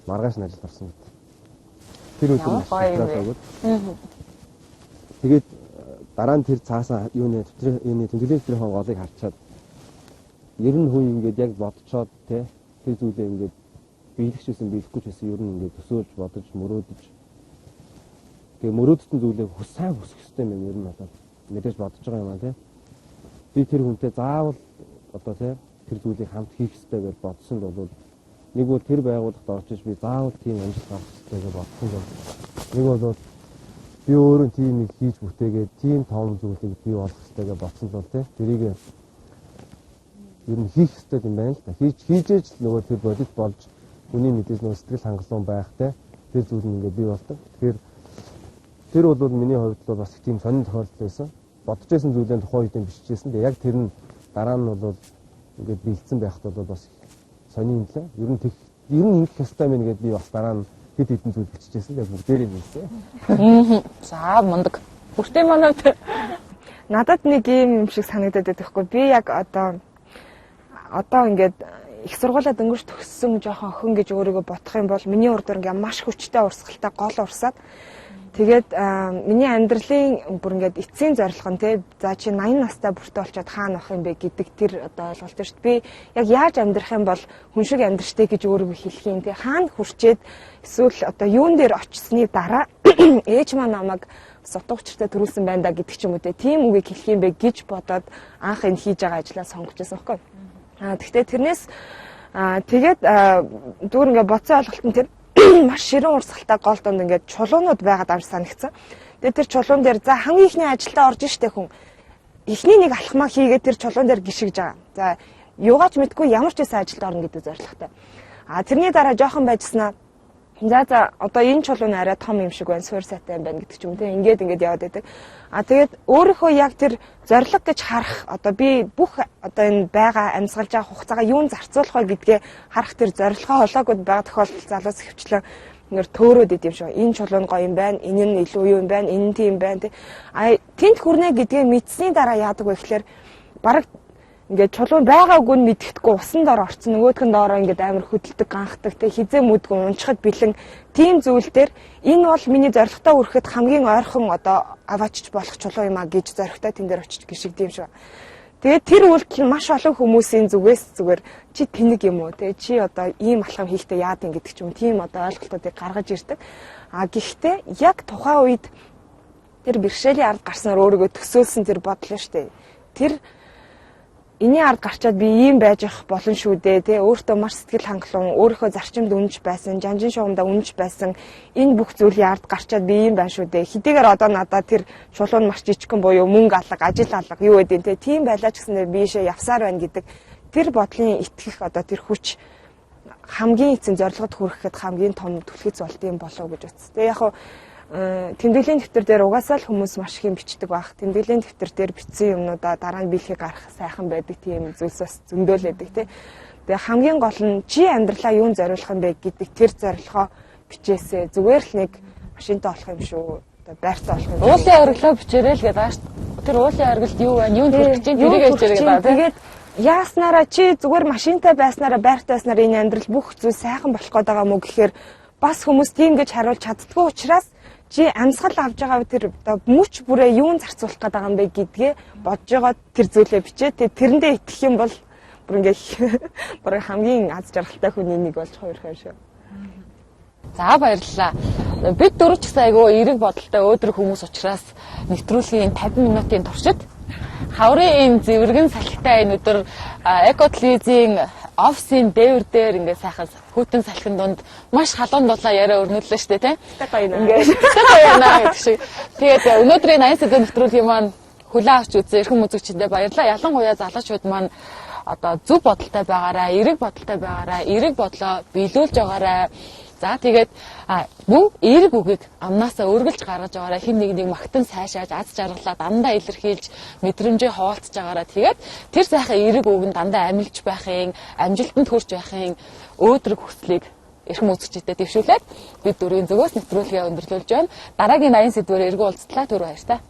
маргааш нь ажилд орсон гэдэг. Тэр өдөр нь ажиллаад. Тэгээд дараа нь тэр цаасан юуны тэмдэглэлийн төлөвийн голыг харчаад ер нь хүн ингээд яг бодцоод те тэр зүйлээ ингээд биелэгчсэн биелэхгүй ч гэсэн ер нь ингээд төсөөлж бодож мөрөөдөж тэгээ мөрөөдсөн зүйлээ сайн хүсэх хэрэгтэй юм ер нь одоо мэдээж бодож байгаа юм аа те би тэр хүнтэй заавал одоо те тэр зүйлийг хамт хийх хэрэгтэй гэж бодсон бол нэг бол тэр байгууллагад орчиж би заавал тийм амжилт авах хэрэгтэй гэж бодсон бол нэг бол би өөрөө тийм нэг хийж бүтээгээд тийм том зүйлийг бий болох хэрэгтэй гэж бодсон бол те тэрийг ер нь хийх хэрэгтэй юм байна л да. Хийжээж нөгөө тэр бодит болж хүний мэдээж нөгөө сэтгэл хангалуун байх те тэр зүйл нь ингээд бий болдог. Тэгэхээр тэр бол миний хувьд бол бас тийм сонин тохиолдол байсан. Бодож байсан зүйлээ тухайн үедээ биччихсэн. Тэгээ яг тэр нь дараа нь бол ингээд бэлдсэн байхад бол бас сонин юм лээ. Ер нь ингэх ёстой мэн гэдээ би бас дараа нь хэд хэдэн зүйл биччихсэн. Яг бүгдээрээ нээсэн. За мундаг. Бүртээ манайд надад нэг юм шиг санагдаад байдаг хгүй. Би яг одоо ингээд их сургуулаад өнгөрч төгссөн жоохон охин гэж өөрийгөө бодох юм бол миний урд ингээд маш хүчтэй урсгалтай гол урсаад тэгээд миний амьдралын бүр ингээд эцсийн зорилго нь те за чи 80 настай бүртээ болчиход хаана авах юм бэ гэдэг тэр одоо ойлголт шүү дээ. Би яг яаж амьдрах юм бол хүн шиг амьдрахтэй гэж өөрийгөө хэлэх юм те хаана хүрчээд эсвэл одоо юун дээр очисны дараа ээж маань намайг сутга учиртай төрүүлсэн байна да гэдэг ч юм уу те тийм үгийг хэлэх юм бэ гэж бодоод анх энэ хийж байгаа ажлаа сонгож байсан байхгүй. Тэгтээ тэрнээс тэгээд дүүр ингээ боцсон ойлголт нь тэр маш ширэн урсгалтай гол донд ингээд чулуунууд байгаад амж санагдсан. Тэгээд тэр чулуун дээр за хамгийн ихний ажилдаа орж штэ хүн. Эхний нэг алхмаа хийгээд тэр чулуун дээр гიშгэж байгаа. За юугаач мэдгүй ямар ч байсан ажилд орно гэдэг зорилготой. Тэрний дараа жоохон байжснаа за одоо энэ чулуун арай том юм шиг байна, суур сайтай юм байна гэдэг ч юм те. Ингээд яваад байдаг. Тэгээд өөрийнхөө яг тэр зорилго гэж харах одоо би бүх одоо энэ байгаа амьсгалж байгаа хугацаагаа юунд зарцуулах вэ гэдгээ харах тэр зорилгоо олоогүй байгаа тохиолдолд залуус хөвчлэн ингээд төөрөөд идэв шүү. Энэ чулуун гоё юм байна, энэ нь илүү юу юм байна, энэ нь тийм байна те. Тэнт хүрнэ гэдгээ мэдсэний дараа яадаг вэ гэхээр бараг ингээд чулуун байгаагүй нь мэддэхгүй усан дор орцсон нөгөөдгөн доороо ингээд амар хөдөлдөг ганхдаг те хизээ мүдгүй унчхад бэлэн тийм зүйл дээр энэ бол миний зорилготой хүрэхэд хамгийн ойрхон одоо аваачч болох чулуу юм а гэж зорилготой тэн дээр очиж гიშгдэв шүү. Тэгээд тэр үйлдэл маш олон хүмүүсийн зүгээс зүгээр чи тэнэг юм уу те чи одоо ийм алхам хийхдээ яад юм гэдэг ч юм тийм одоо ойлголтуудыг гаргаж ирдэг. Гэхдээ яг тухайн үед тэр бэрхшээлийн ард гарснаар өөрийгөө төсөөлсөн тэр бодлоо штэ. Тэр энийн ард гарчаад би ийм байж ах болон шүү дээ тий өөртөө маш сэтгэл хангалуун өөрийнхөө зарчимд үнэж байсан жанжин шугамдаа үнэж байсан энэ бүх зүйлийн ард гарчаад би ийм байна шүү дээ хэдийгээр одоо надад тэр чулуун маш жижигхэн буюу мөнгө алга ажил алга юу гэдэг тийм байлаа ч гэсэндээ би ийшээ явсаар байна гэдэг тэр бодлын итгэх одоо тэр хүч хамгийн эцсийн зорилгод хүрэхэд хамгийн том түлхэц болт юм болов гэж үзсэн. Тэгээ яг тэмдэглэлийн дэвтэр дээр угаасаа л хүмүүс маш их юм бичдэг баг. Тэмдэглэлийн дэвтэр дээр бичсэн юмнуудаа дараа нь биелхийг гарах сайхан байдаг тийм зүйлс бас зөндөөлөдөг тий. Тэгээ хамгийн гол нь чи амьдралаа юунд зориулах юм бэ гэдэг тэр зорилгоо бичээсээ зүгээр л нэг машинтай болох юм шүү. Одоо байртай болох юм. Уулын оргилоо бичээрэй л гэдэг ааш. Тэр уулын оргилд юу байна? Юунд хүрэх чинь тэрийг хэлж байгаа. Тэгээд яаснараа чи зүгээр машинтай байснараа байртай байснараа энэ амьдрал бүх зүйл сайхан болох гээд байгаа мó гэхээр бас хүмүүс тийм гэж хариулж чаддгүй учраас чи амьсгал авж байгаа тэр одоо мөч бүрээ юун зарцуулах гээд байгаа юм бэ гэдгээ бодож байгаа тэр зүйлээ бичээ. Тэрэндээ итгэх юм бол бүр ингээ бүр хамгийн аз жаргалтай хүний нэг болж хоёр хойш шүү. За баярлалаа. Бид дөрөв ч гэсэн айгүй эерэг бодолтой өөдрөг хүмүүс учраас нэвтрүүлгийн 50 минутын туршид хаврын энэ зэвэргэн салхитай энэ өдөр Экотлизийн офисын дээвэр дээр ингээ сайхан хүүтэн салхин донд маш халуун дулаан яриа өрнүүллээ шүү дээ тийм. Ингээ гоё гэдэг шиг. Тэгээд өнөөдрийн 80 сэдв нэвтрүүлгийн маань хүлээн авч үзсэн эрхэм үзэгчдэд баярлалаа. Ялангуяа залуучууд маань одоо зөв бодолтой байгаарай, эерэг бодолтой байгаарай, эерэг бодлоо биелүүлж байгаарай. За тэгээд мөн эерэг үгийг амнаасаа өргөлж гаргаж байгаараа хин нэг магтан сайшааж аз жаргалаа дандаа илэрхийлж мэдрэмжээ хуваалцаж байгаараа тэгээд тэр сайхан эерэг үг нь дандаа амилж байхын, амжилтанд хүрч байхын өөдрөг хүслийг эрхэм үзэгчдэд дэвшүүлээд бид дөрвийн зүгээс нэвтрүүлгээ өндөрлүүлж байна. Дараагийн 80 сэдвээр эргэн уулзтлаа. Түр баяр та.